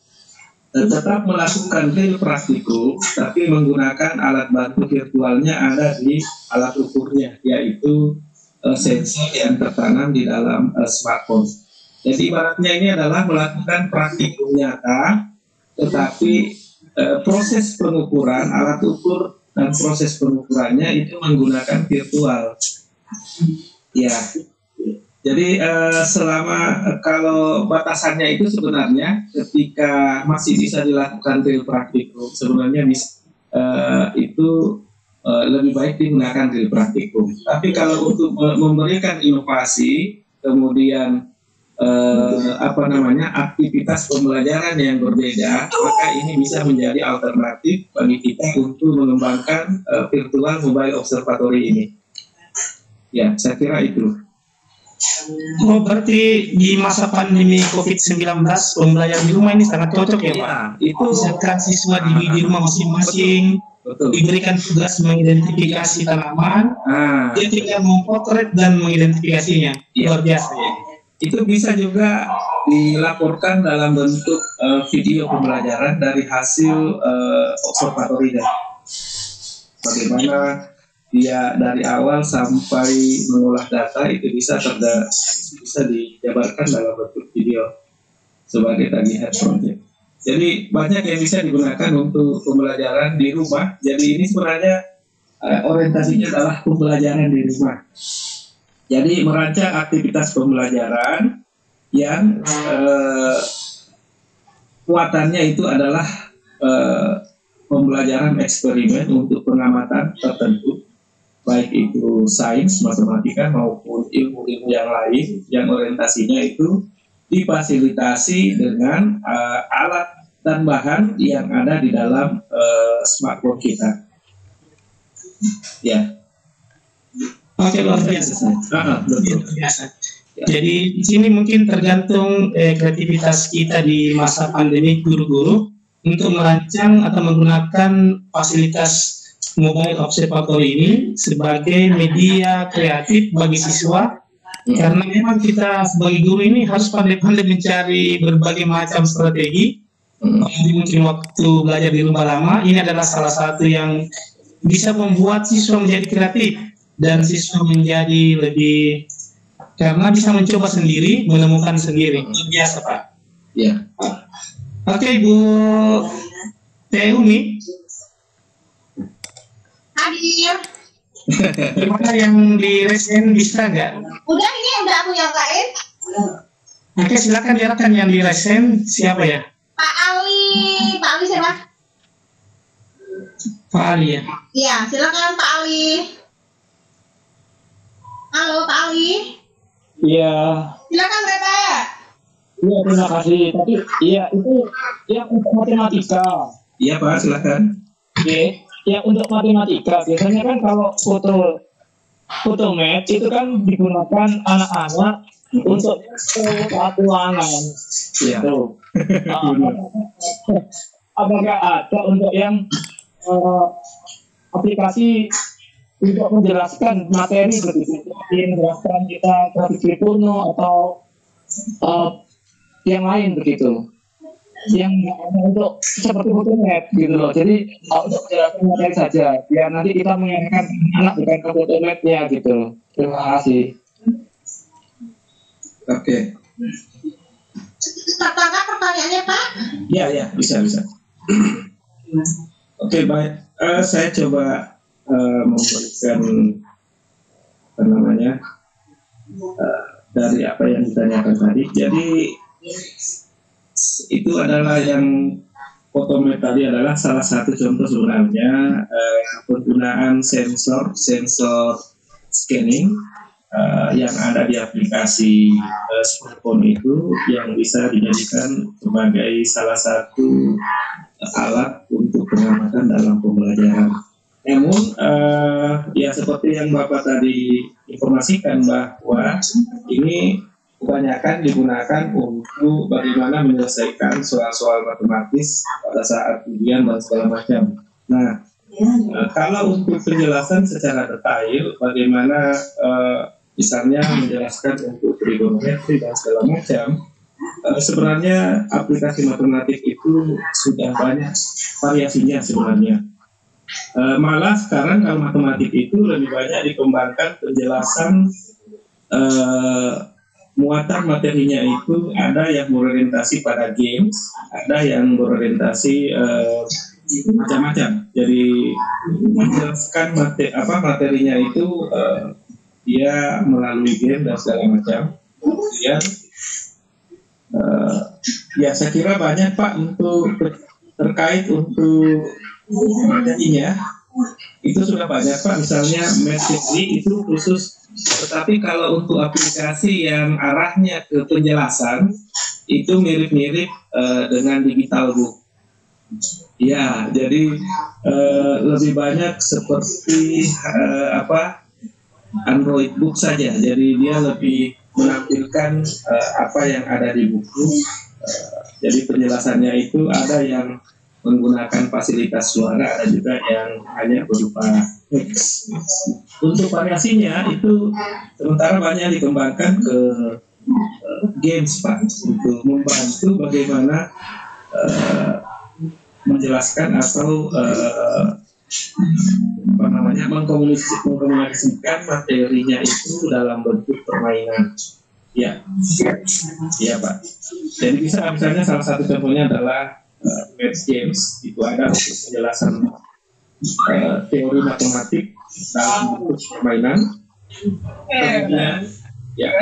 tetap melakukan real praktikum, tapi menggunakan alat bantu virtualnya ada di alat ukurnya, yaitu sensor yang tertanam di dalam smartphone. Jadi ibaratnya ini adalah melakukan praktikum nyata, tetapi proses pengukuran, alat ukur dan proses pengukurannya itu menggunakan virtual. Ya, jadi selama kalau batasannya itu sebenarnya ketika masih bisa dilakukan real praktikum, sebenarnya itu lebih baik digunakan real praktikum. Tapi kalau untuk memberikan inovasi, kemudian aktivitas pembelajaran yang berbeda, maka ini bisa menjadi alternatif bagi kita untuk mengembangkan virtual mobile observatory ini. Ya, saya kira itu. Oh, berarti di masa pandemi COVID-19 pembelajaran di rumah ini sangat cocok ya Pak? Itu misalkan siswa di rumah masing-masing, diberikan tugas mengidentifikasi tanaman, dia tinggal memotret dan mengidentifikasinya. Luar biasa ya. Itu bisa juga dilaporkan dalam bentuk video pembelajaran dari hasil observatorinya. Bagaimana dia dari awal sampai mengolah data itu bisa dijabarkan dalam bentuk video sebagai tagihan project. Jadi banyak yang bisa digunakan untuk pembelajaran di rumah. Jadi ini sebenarnya orientasinya adalah pembelajaran di rumah. Jadi merancang aktivitas pembelajaran yang kuatannya itu adalah pembelajaran eksperimen untuk pengamatan tertentu, baik itu sains, matematika maupun ilmu-ilmu yang lain yang orientasinya itu difasilitasi dengan alat dan bahan yang ada di dalam smartphone kita. Ya. Oke, luar biasa. Jadi di sini mungkin tergantung kreativitas kita di masa pandemi guru-guru untuk merancang atau menggunakan fasilitas mobile observatory ini sebagai media kreatif bagi siswa, karena memang kita sebagai guru ini harus pandai-pandai mencari berbagai macam strategi. Mungkin waktu belajar di rumah lama ini adalah salah satu yang bisa membuat siswa menjadi kreatif dan siswa menjadi lebih, karena bisa mencoba sendiri, menemukan sendiri. Biasa Pak. Ya. Oke, Bu Teh Umi. Hadir. Gimana yang di resen bisa nggak? Udah ini udah aku nyangkain. Oke, silakan diarahkan yang di resen siapa ya? Pak Ali siapa? Pak Ali ya. Iya, silakan Pak Ali. Halo Pak Ali. Iya, Silakan Bapak. iya terima kasih. Tapi iya itu ya untuk matematika. Iya Pak, silakan. Oke, ya untuk matematika biasanya kan kalau foto match itu kan digunakan anak-anak untuk keuangan. Iya. Gitu. Apakah ada untuk yang aplikasi untuk menjelaskan materi begitu, menjelaskan kita grafik porno atau yang lain begitu, yang nggak hanya untuk seperti fotonet gitu loh. Jadi untuk menjelaskan materi saja, biar nanti kita mengingatkan anak bukan ke fotonetnya gitu. Terima kasih. Oke. Tertangkap pertanyaannya Pak? Ya, bisa. Oke, baik. Saya coba memberikan dari apa yang ditanyakan tadi. Jadi itu adalah yang fotomet tadi adalah salah satu contoh sebenarnya penggunaan sensor scanning yang ada di aplikasi smartphone itu yang bisa dijadikan sebagai salah satu alat untuk pengamatan dalam pembelajaran. Namun ya seperti yang Bapak tadi informasikan bahwa ini kebanyakan digunakan untuk bagaimana menyelesaikan soal-soal matematis pada saat ujian dan segala macam. Nah, kalau untuk penjelasan secara detail bagaimana misalnya menjelaskan untuk trigonometri dan segala macam, sebenarnya aplikasi matematik itu sudah banyak variasinya sebenarnya. Malah sekarang kalau matematik itu lebih banyak dikembangkan penjelasan muatan materinya itu ada yang berorientasi pada games, ada yang berorientasi macam-macam. Jadi menjelaskan materinya itu dia melalui game dan segala macam. Kemudian ya saya kira banyak Pak untuk terkait untuk materinya itu sudah banyak Pak, misalnya Match.ly itu khusus, tetapi kalau untuk aplikasi yang arahnya ke penjelasan itu mirip-mirip dengan digital book. Ya, jadi lebih banyak seperti Android book saja. Jadi dia lebih menampilkan apa yang ada di buku. Jadi penjelasannya itu ada yang menggunakan fasilitas suara, ada juga yang hanya berupa teks. Untuk variasinya itu sementara banyak dikembangkan ke games Pak, untuk membantu bagaimana menjelaskan atau mengkomunikasikan materinya itu dalam bentuk permainan. Ya, iya Pak. Jadi bisa misalnya salah satu contohnya adalah Match Games, itu ada untuk penjelasan teori matematik dalam bentuk permainan. Kemudian, ya.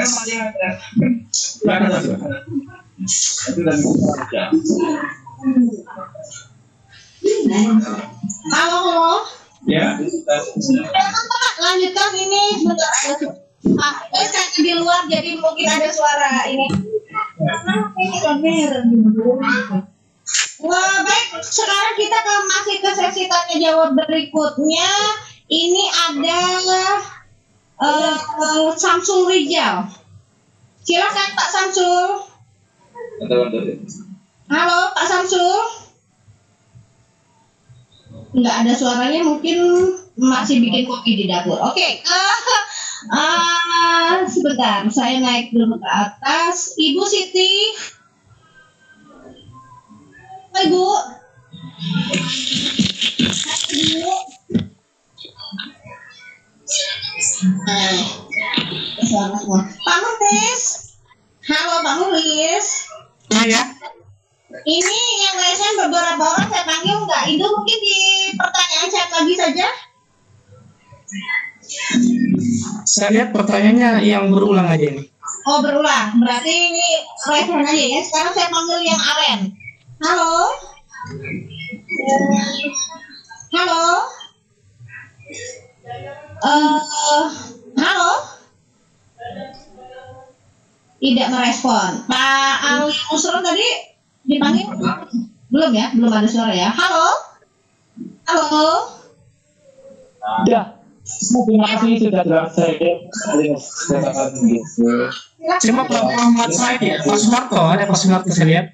Halo. Ya. Silakan Pak, lanjutkan ini sebentar. Pak, saya di luar jadi mungkin ada suara ini. Wah, baik. Sekarang kita masih ke sesi tanya jawab berikutnya. Ini ada Samsul Rijal. Silakan Pak Samsul. Halo Pak Samsul. Nggak ada suaranya, mungkin masih bikin kopi di dapur. Oke. Sebentar, saya naik dulu ke atas. Ibu Siti. Ibu. Pak Mulis. Halo Pak Mulis. Ya. Ini yang lesen beberapa orang saya panggil nggak. Itu mungkin di pertanyaan chat lagi saja. Saya lihat pertanyaannya yang berulang aja nih. Oh, berulang. Berarti ini Revren aja ya. Sekarang saya panggil yang Aren. Halo. Halo. Halo. Tidak merespon. Pak Ali Nusron tadi dipanggil? Belum ya? Belum ada suara ya. Halo. Halo. Ya, terima kasih sudah saya. Coba Pak Muhammad Said ya, Pak Sumarto, ada Pak Sumarto saya lihat.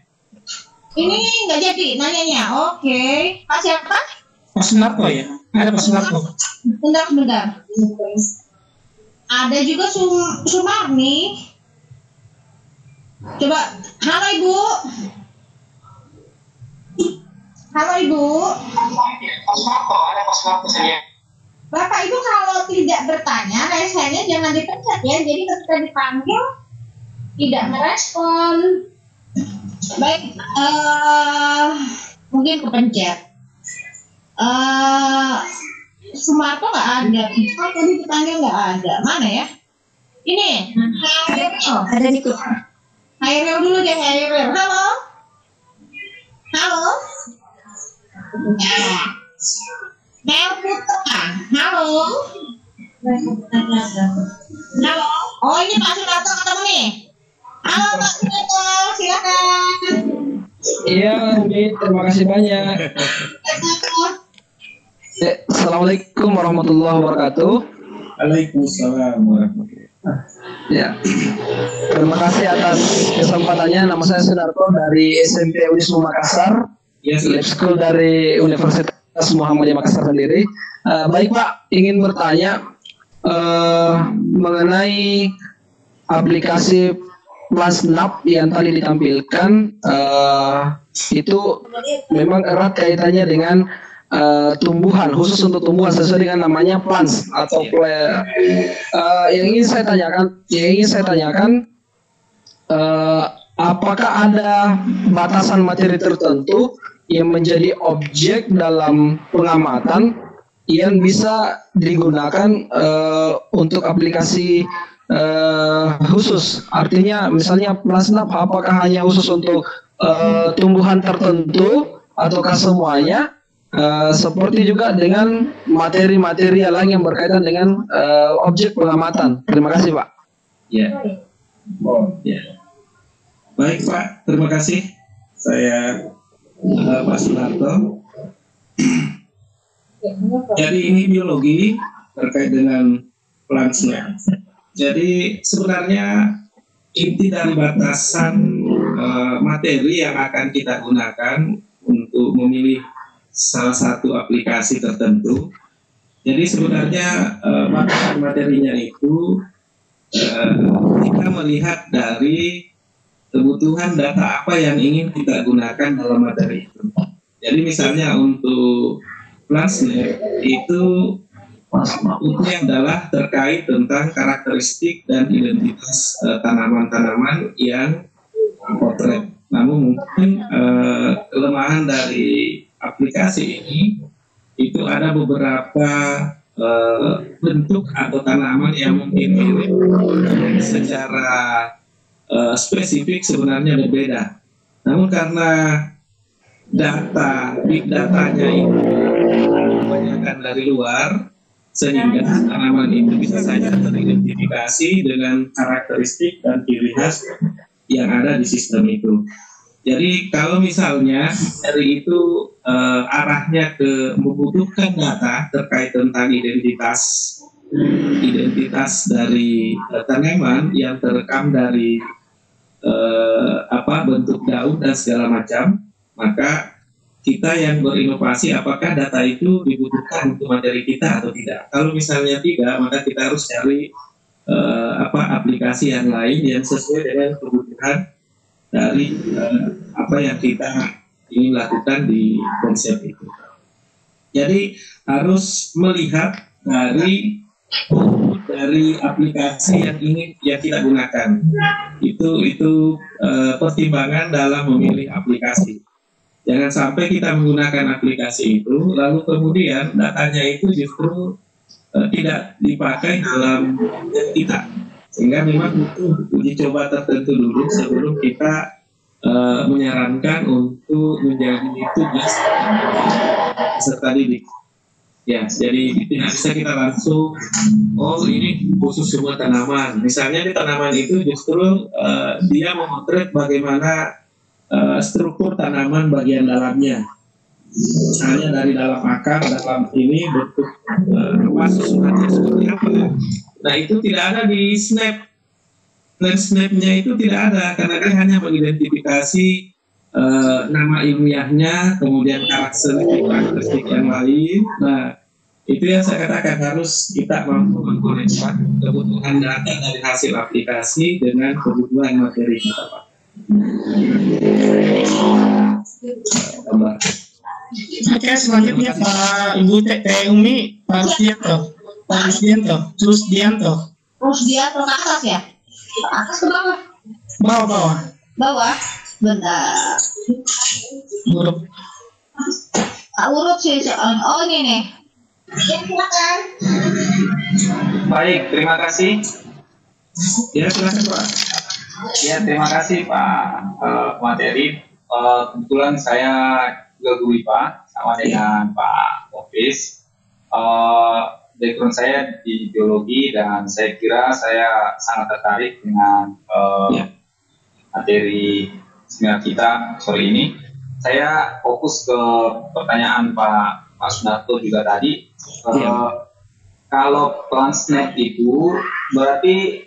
Ini nggak jadi nanyanya. Oke. Pak siapa? Pak Sumarto ya, ada Pak Sumarto. Bentar. Ada juga Sumarni. Coba, halo Ibu. Halo Ibu. Pak Sumarto, ada Pak Sumarto saya lihat. Bapak Ibu kalau tidak bertanya, rasanya jangan dipencet ya. Jadi ketika dipanggil tidak merespon. Baik, mungkin kepencet. Sumarto nggak ada. Kalau tadi dipanggil nggak ada. Mana ya? Ini. Ada nih kok. Hairil dulu deh, Hairil. Halo. Halo. Mel Putra. Halo. Halo. Oh, ini Pak Sumarto ketemu nih. Halo Pak Sumarto, silakan. Iya, terima kasih banyak. Assalamualaikum warahmatullahi wabarakatuh. Waalaikumsalam warahmatullahi wabarakatuh. Ya, terima kasih atas kesempatannya. Nama saya Sunarto dari SMP Unismu Makassar, Lab School dari Universitas Muhammadiyah Makassar sendiri. Baik Pak, ingin bertanya mengenai aplikasi Plasnap yang tadi ditampilkan. Itu memang erat kaitannya dengan tumbuhan, khusus untuk tumbuhan sesuai dengan namanya plants atau yang ingin saya tanyakan apakah ada batasan materi tertentu yang menjadi objek dalam pengamatan yang bisa digunakan untuk aplikasi khusus, artinya misalnya Plasnap apakah hanya khusus untuk tumbuhan tertentu ataukah semuanya? Seperti juga dengan materi-materi lain yang berkaitan dengan objek pengamatan. Terima kasih Pak. Ya. Ya. Baik Pak, terima kasih. Saya Pak Sunarto. Jadi ini biologi terkait dengan Plasnap. Jadi sebenarnya inti dari batasan materi yang akan kita gunakan untuk memilih salah satu aplikasi tertentu. Jadi sebenarnya batasan materinya itu kita melihat dari kebutuhan data apa yang ingin kita gunakan dalam materi itu. Jadi misalnya untuk Plasnap itu adalah terkait tentang karakteristik dan identitas tanaman-tanaman yang potret. Namun mungkin kelemahan dari aplikasi ini itu ada beberapa bentuk atau tanaman yang mungkin mirip, secara spesifik sebenarnya berbeda. Namun karena big datanya itu kebanyakan dari luar, sehingga tanaman itu bisa saja teridentifikasi dengan karakteristik dan ciri khas yang ada di sistem itu. Jadi kalau misalnya dari itu arahnya ke membutuhkan data terkait tentang identitas dari tanaman yang terekam dari bentuk daun dan segala macam, maka kita yang berinovasi apakah data itu dibutuhkan untuk materi kita atau tidak. Kalau misalnya tidak, maka kita harus cari aplikasi yang lain yang sesuai dengan kebutuhan dari apa yang kita ingin lakukan di konsep itu. Jadi harus melihat dari aplikasi yang ingin kita gunakan. Itu pertimbangan dalam memilih aplikasi. Jangan sampai kita menggunakan aplikasi itu lalu kemudian datanya itu justru tidak dipakai dalam kita, sehingga memang butuh uji coba tertentu dulu sebelum kita menyarankan untuk menjadi tugas peserta didik. Ya, jadi tidak bisa kita langsung, oh ini khusus semua tanaman. Misalnya di tanaman itu justru dia memotret bagaimana struktur tanaman bagian dalamnya. Misalnya dari dalam akar, dalam ini bentuk susunannya seperti apa. Nah itu tidak ada di snap. Dan snapnya itu tidak ada karena dia hanya mengidentifikasi nama ilmiahnya, kemudian karakteristik yang lain. Nah itu yang saya katakan, harus kita mampu mengkoneksikan kebutuhan data dari hasil aplikasi dengan kebutuhan materi kita, Pak. Oke, selanjutnya Pak Ibu Teh Umi, Pak Rusdianto. Terus dia ke atas ya? Ke atas ke bawah? Bawah. Bawah? Bentar. Huruf. Urut sih soalnya. Oh ini nih. Ya, silakan. Baik, terima kasih. Ya, silakan Pak. Ya, terima kasih Pak materi. Kebetulan saya juga guru IPA sama dengan Pak Ofis. Background saya di biologi dan saya kira saya sangat tertarik dengan materi seminar kita sore ini. Saya fokus ke pertanyaan Pak Sunarto juga tadi. Kalau plan SNAP itu berarti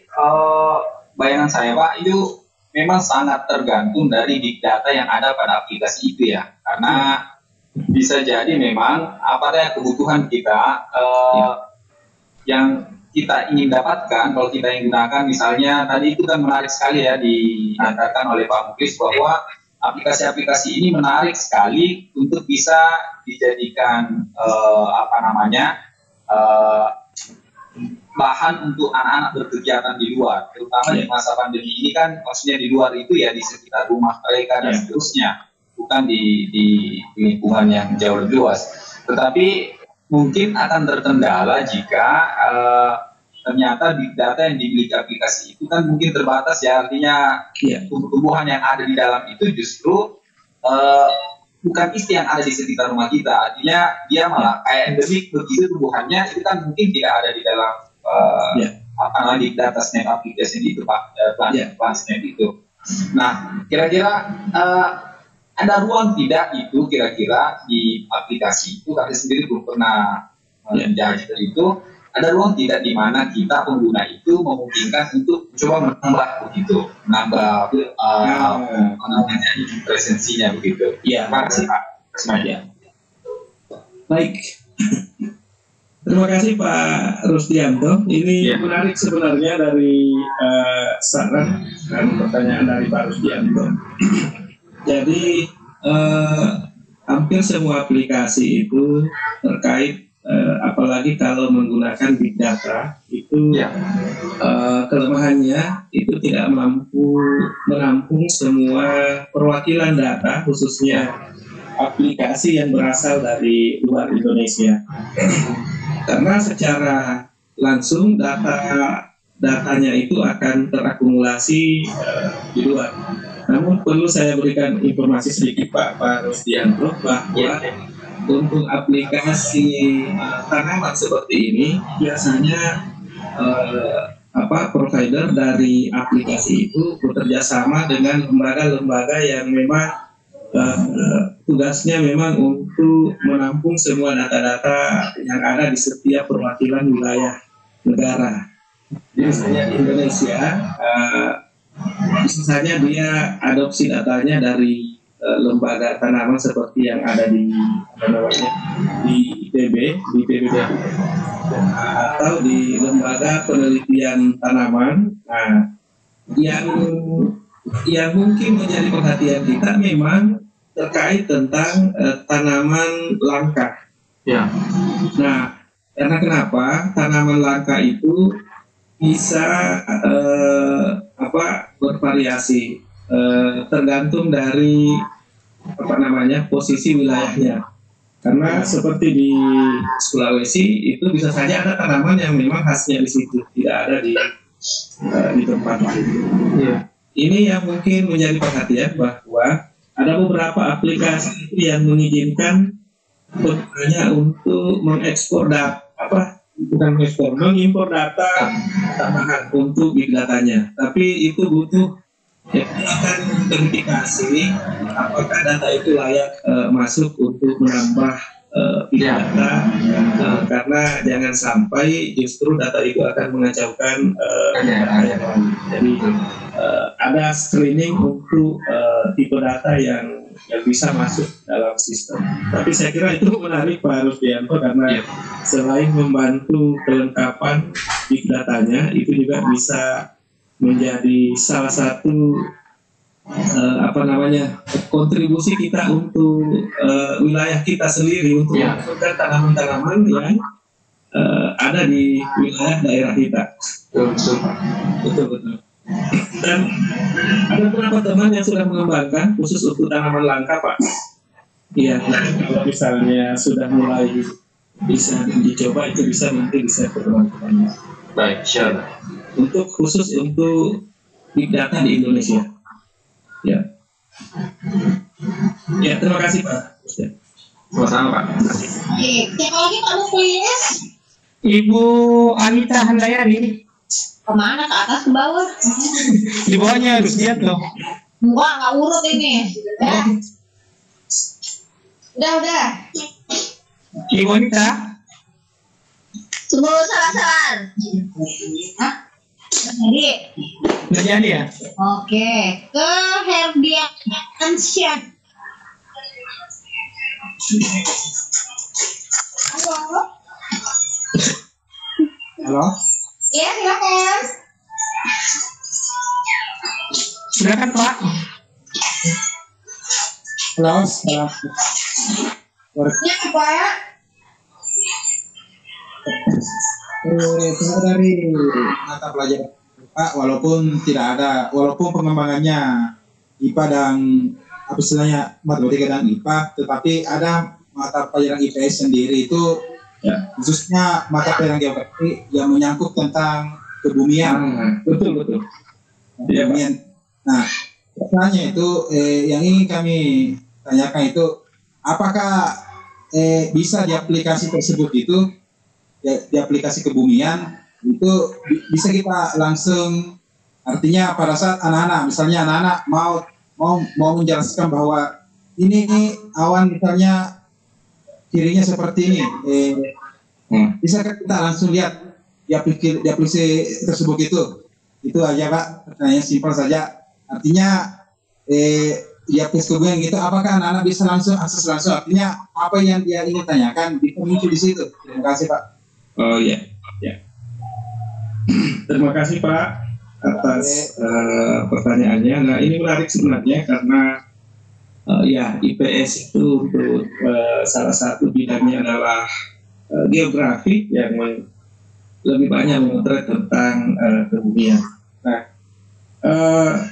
bayangan saya Pak itu memang sangat tergantung dari big data yang ada pada aplikasi itu ya, karena bisa jadi memang apa ada kebutuhan kita yang kita ingin dapatkan kalau kita ingin gunakan. Misalnya tadi itu kan menarik sekali ya dikatakan oleh Pak Muklis bahwa aplikasi-aplikasi ini menarik sekali untuk bisa dijadikan bahan untuk anak-anak berkegiatan di luar, terutama di masa pandemi ini kan, maksudnya di luar itu ya di sekitar rumah mereka dan seterusnya, bukan di lingkungan yang jauh lebih luas. Tetapi mungkin akan terkendala jika ternyata big data yang dimiliki aplikasi itu kan mungkin terbatas ya, artinya tumbuh-tumbuhan yang ada di dalam itu justru bukan isti yang ada di sekitar rumah kita, artinya dia malah kayak endemik begitu tumbuhannya, itu kan mungkin tidak ada di dalam big data SNAP aplikasi itu Pak, plan SNAP itu. Nah, kira-kira ada ruang tidak itu kira-kira di aplikasi itu, kami sendiri belum pernah menjajah itu, ada ruang tidak di mana kita pengguna itu memungkinkan untuk coba menambah presensinya begitu. Terima kasih Pak. Baik. Terima kasih Pak Rusdianto. Ini menarik sebenarnya dari saran dan pertanyaan dari Pak Rusdianto. Jadi hampir semua aplikasi itu terkait apalagi kalau menggunakan big data itu kelemahannya itu tidak mampu menampung semua perwakilan data, khususnya aplikasi yang berasal dari luar Indonesia. Karena secara langsung datanya itu akan terakumulasi di luar. Namun perlu saya berikan informasi sedikit Pak Rusdianto bahwa untuk aplikasi tanaman seperti ini biasanya provider dari aplikasi itu bekerja sama dengan lembaga-lembaga yang memang tugasnya memang untuk menampung semua data-data yang ada di setiap perwakilan wilayah negara. Jadi misalnya di Indonesia, misalnya dia adopsi datanya dari lembaga tanaman seperti yang ada di IPB, atau di lembaga penelitian tanaman. Nah, yang mungkin menjadi perhatian kita memang terkait tentang tanaman langka. Nah, karena kenapa tanaman langka itu bisa bervariasi, tergantung dari posisi wilayahnya. Karena seperti di Sulawesi itu bisa saja ada tanaman yang memang khasnya di situ, tidak ada di tempat lain. Iya. Ini yang mungkin menjadi perhatian bahwa ada beberapa aplikasi yang mengizinkan penggunanya untuk mengekspor mengimpor data tambahan untuk big datanya. Tapi itu butuh akan verifikasi apakah data itu layak masuk untuk menambah big data, karena jangan sampai justru data itu akan mengacaukan data yang lain. Jadi ada screening untuk tipe data yang bisa masuk dalam sistem. Tapi saya kira itu menarik Pak Rusdianto, karena selain membantu kelengkapan big datanya, itu juga bisa menjadi salah satu kontribusi kita untuk wilayah kita sendiri untuk menentukan tanaman-tanaman yang ada di wilayah daerah kita. Betul. Dan ada beberapa teman yang sudah mengembangkan khusus untuk tanaman langka, Pak. Iya, kalau misalnya sudah mulai bisa dicoba, itu bisa nanti bisa ke teman-teman. Baik, siap. Untuk khusus untuk big data di Indonesia. Ya, terima kasih Pak. Sama-sama Pak. Siapa lagi Pak Muflis? Ibu Anita Handayani. Kemana? Ke atas ke bawah? Di bawahnya Rusdianto. Nggak urut ini. Udah. Ibu Anita. Tunggu sabar. Hah? Jadi. Udah jadi ya? Oke. Ke Herdiansyah. Halo? Iya, silakan. Silakan Pak. Halo, Iya, Pak. saya dari mata pelajaran IPA, walaupun pengembangannya IPA dan apa istilahnya matematika dan IPA, tetapi ada mata pelajaran IPS sendiri itu khususnya mata pelajaran geografi yang menyangkut tentang kebumian. Betul. Kebumian. Nah, pertanyaannya itu yang ingin kami tanyakan itu, apakah bisa di aplikasi tersebut itu, di aplikasi kebumian itu bisa kita langsung, artinya pada saat misalnya anak-anak mau menjelaskan bahwa ini awan misalnya kirinya seperti ini, bisa kita langsung lihat di aplikasi tersebut itu aja Pak, pertanyaan simpel saja. Artinya di aplikasi kebumian gitu, apakah anak-anak bisa langsung akses langsung, artinya apa yang dia ingin tanyakan bisa muncul di situ. Terima kasih Pak. Oh iya. Terima kasih Pak atas pertanyaannya. Nah, ini menarik sebenarnya karena IPS itu untuk salah satu bidangnya adalah geografi yang lebih banyak memotret tentang kebumian. Nah,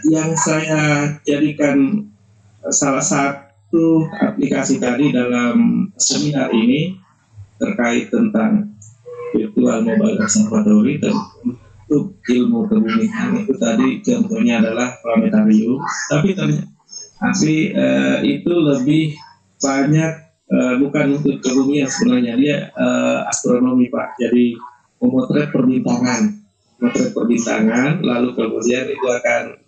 yang saya jadikan salah satu aplikasi tadi dalam seminar ini terkait tentang virtual mobile observatory dan untuk ilmu kebumian, itu tadi contohnya adalah planetarium, tapi itu lebih banyak bukan untuk kebumian sebenarnya, dia astronomi Pak. Jadi memotret perbintangan, lalu kemudian itu akan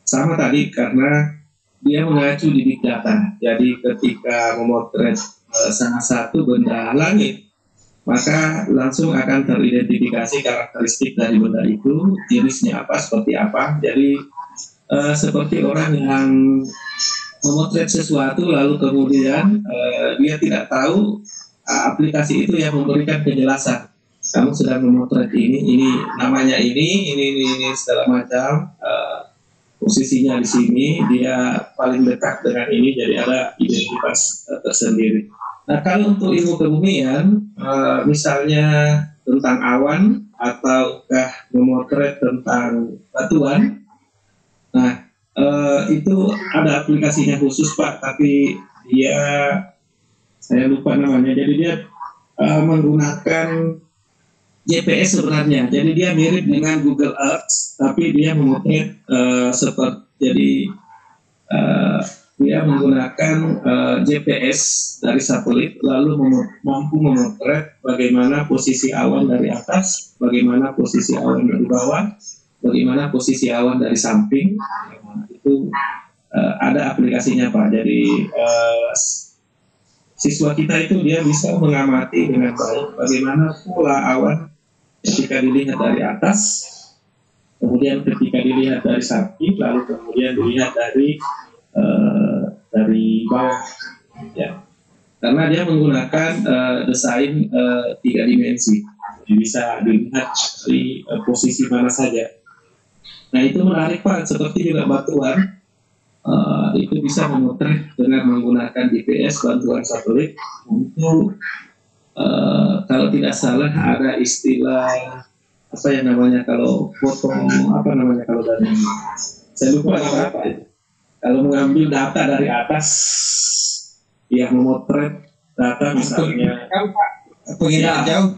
sama tadi karena dia mengacu di big data. Jadi ketika memotret salah satu benda langit, maka langsung akan teridentifikasi karakteristik dari benda itu, jenisnya apa, seperti apa. Jadi seperti orang yang memotret sesuatu lalu kemudian dia tidak tahu aplikasi itu yang memberikan penjelasan. Kamu sedang memotret ini namanya ini segala macam, posisinya di sini, dia paling dekat dengan ini, jadi ada identitas tersendiri. Nah, kalau untuk ilmu kebumian, misalnya tentang awan ataukah memotret tentang batuan, nah itu ada aplikasinya khusus Pak, tapi dia saya lupa namanya. Jadi dia menggunakan GPS sebenarnya. Jadi dia mirip dengan Google Earth, tapi dia memotret dia menggunakan GPS dari satelit, lalu mampu memotret bagaimana posisi awan dari atas, bagaimana posisi awan dari bawah, bagaimana posisi awan dari samping. Itu ada aplikasinya Pak. Jadi siswa kita itu dia bisa mengamati dengan baik bagaimana pola awan ketika dilihat dari atas, kemudian ketika dilihat dari samping, lalu kemudian dilihat dari bawah, ya. Karena dia menggunakan desain 3 dimensi, jadi bisa dilihat dari posisi mana saja. Nah itu menarik Pak, seperti juga batuan. Itu bisa memotret dengan menggunakan GPS bantuan satelit untuk kalau tidak salah ada istilah apa yang namanya kalau potong apa namanya kalau dari saya lupa apa itu. Kalau mengambil data dari atas, ya memotret data misalnya penginderaan jauh.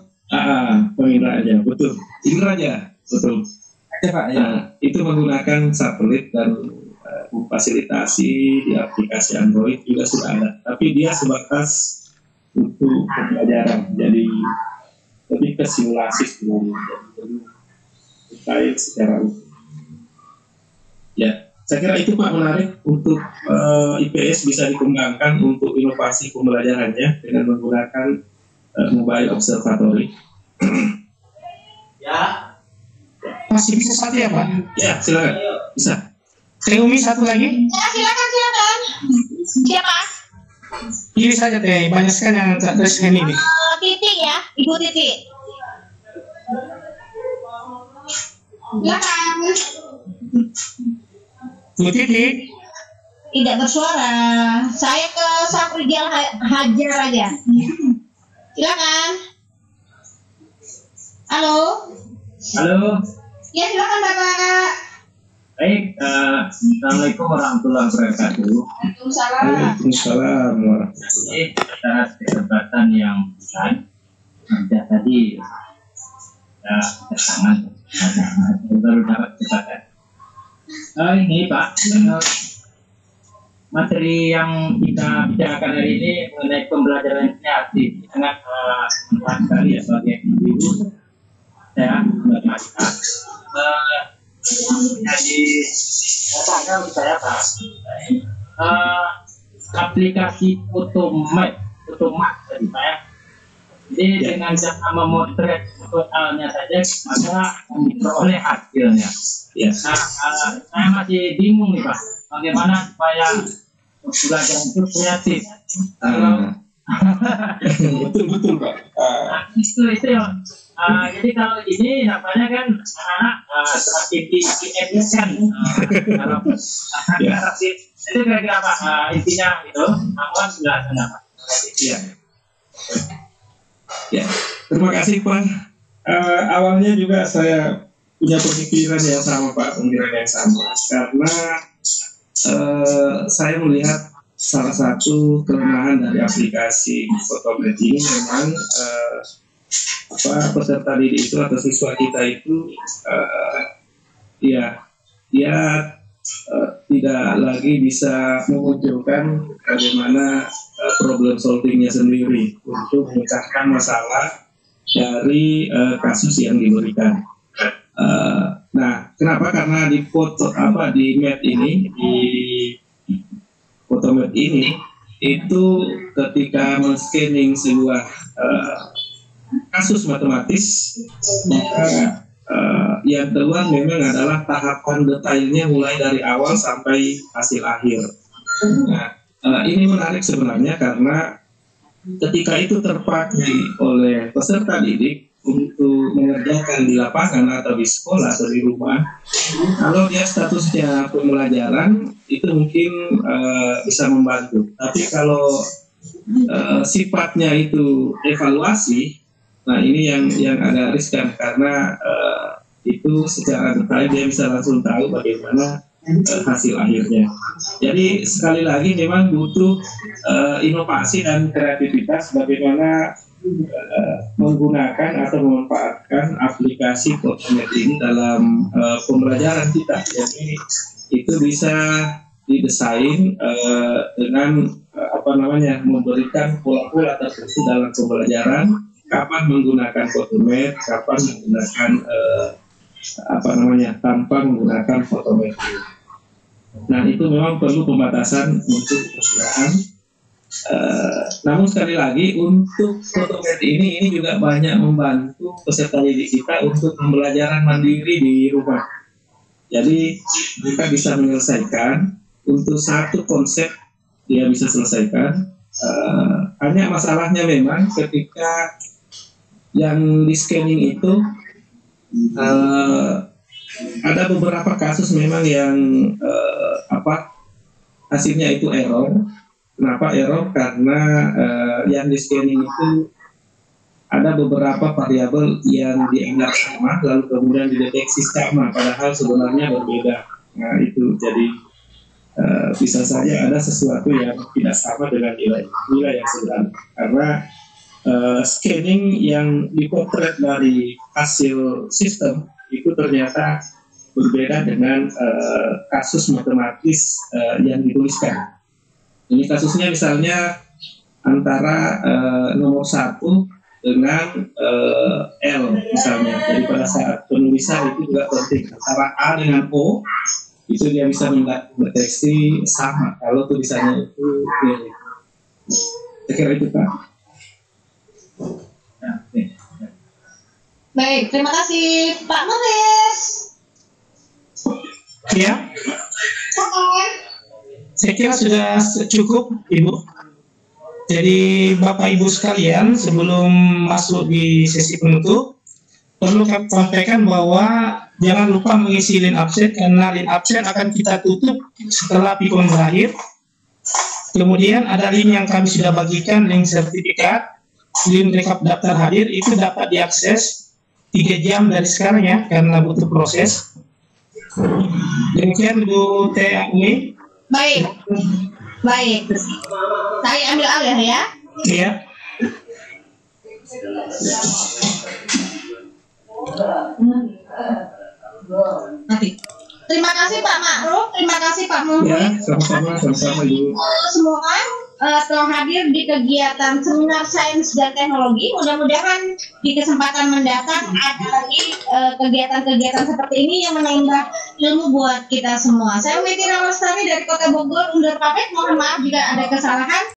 Penginderaan jauh, betul. Indra aja, betul. Ya, Pak, ya. Nah, itu menggunakan satelit dan fasilitasi di aplikasi Android juga sudah ada, tapi dia sebatas untuk pembelajaran, jadi lebih ke simulasi sebenarnya, jadi terkait secara utuh. Ya, saya kira itu Pak menarik untuk IPS bisa dikembangkan untuk inovasi pembelajarannya dengan menggunakan mobile observatory. Ya, masih bisa satu ya Pak? Ya, silakan, bisa. Teh Umi satu lagi? Ya, silakan. Siapa? Pilih saja Teh, banyak sekali yang terus ini. Titi ya, Ibu Titi. Silakan. Bu Titi? Tidak bersuara. Saya ke Safrijal Hajar aja. Silakan. Halo. Halo. Ya, silakan Bapak. Baik, Assalamualaikum warahmatullahi wabarakatuh. Waalaikumsalam. Waalaikumsalam warahmatullahi wabarakatuh. Atas kesempatan yang besar, tadi kesangan baru dapat kesempatan. Ini Pak, materi yang kita bicarakan hari ini mengenai pembelajaran kreatif sangat menarik sekali ya sebagai ibu. Saya matematika. Jadi tanya saya Pak, aplikasi fotomat tadi Pak ya. Jadi dengan cara memotret fotonya saja maka memperoleh hasilnya. Ya. Nah, saya masih bingung nih Pak, bagaimana supaya belajar itu kreatif. Betul Pak. Itu ya. Jadi kalau ini namanya kan anak semakin diingatkan kalau itu kira-kira apa intinya itu aman sudah kenapa? Ya, terima kasih Pak. Awalnya juga saya punya pemikiran yang sama Pak, karena saya melihat salah satu kelemahan dari aplikasi Photomat ini memang peserta didik itu atau siswa kita itu dia tidak lagi bisa memunculkan bagaimana problem solvingnya sendiri untuk memecahkan masalah dari kasus yang diberikan. Nah, kenapa? Karena di Photomat ini itu ketika men-scanning sebuah kasus matematis, maka yang keluar memang adalah tahapan detailnya mulai dari awal sampai hasil akhir. Nah, ini menarik sebenarnya karena ketika itu terpakai oleh peserta didik untuk mengerjakan di lapangan atau di sekolah atau di rumah, kalau dia statusnya pembelajaran itu mungkin bisa membantu. Tapi kalau sifatnya itu evaluasi, nah ini yang agak riskan karena itu secara detail dia bisa langsung tahu bagaimana hasil akhirnya. Jadi sekali lagi memang butuh inovasi dan kreativitas bagaimana menggunakan atau memanfaatkan aplikasi Photomath ini dalam pembelajaran kita. Jadi itu bisa didesain dengan memberikan pola-pola tertentu dalam pembelajaran, kapan menggunakan Photomath, kapan menggunakan tanpa menggunakan Photomath. Nah itu memang perlu pembatasan untuk perkiraan. Namun sekali lagi untuk Photomath ini juga banyak membantu peserta didik kita untuk pembelajaran mandiri di rumah. Jadi kita bisa menyelesaikan untuk satu konsep, dia bisa selesaikan. Hanya masalahnya memang ketika yang di scanning itu ada beberapa kasus memang yang hasilnya itu error. Kenapa error? Karena yang di scanning itu ada beberapa variabel yang dianggap sama, lalu kemudian dideteksi sama, padahal sebenarnya berbeda. Nah itu jadi bisa saja ada sesuatu yang tidak sama dengan nilai yang sebenarnya. Karena scanning yang dipotret dari hasil sistem itu ternyata berbeda dengan kasus matematis yang dituliskan. Ini kasusnya misalnya antara nomor 1 dengan L misalnya. Jadi pada saat penulisan itu juga penting, antara A dengan O itu dia bisa mendeteksi sama kalau tulisannya itu mirip. Saya kira itu Pak. Baik, terima kasih Pak Nulis. Ya, saya kira sudah cukup Ibu. Jadi Bapak Ibu sekalian, sebelum masuk di sesi penutup, perlu kami sampaikan bahwa jangan lupa mengisi link absen, karena link absen akan kita tutup setelah pikon berakhir. Kemudian ada link yang kami sudah bagikan, link sertifikat, link rekap daftar hadir, itu dapat diakses 3 jam dari sekarang ya, karena butuh proses. Demikian Bu T.A.W. Baik, baik. Saya ambil alih ya. Iya. Nanti. Terima kasih Pak Ma'ruf, terima kasih Pak Muhammad. Ya, sama-sama Ibu. Semua telah hadir di kegiatan seminar sains dan teknologi. Mudah-mudahan di kesempatan mendatang ada lagi kegiatan-kegiatan seperti ini yang menambah ilmu buat kita semua. Saya Witi Rawastari dari Kota Bogor undur pamit. Mohon maaf jika ada kesalahan.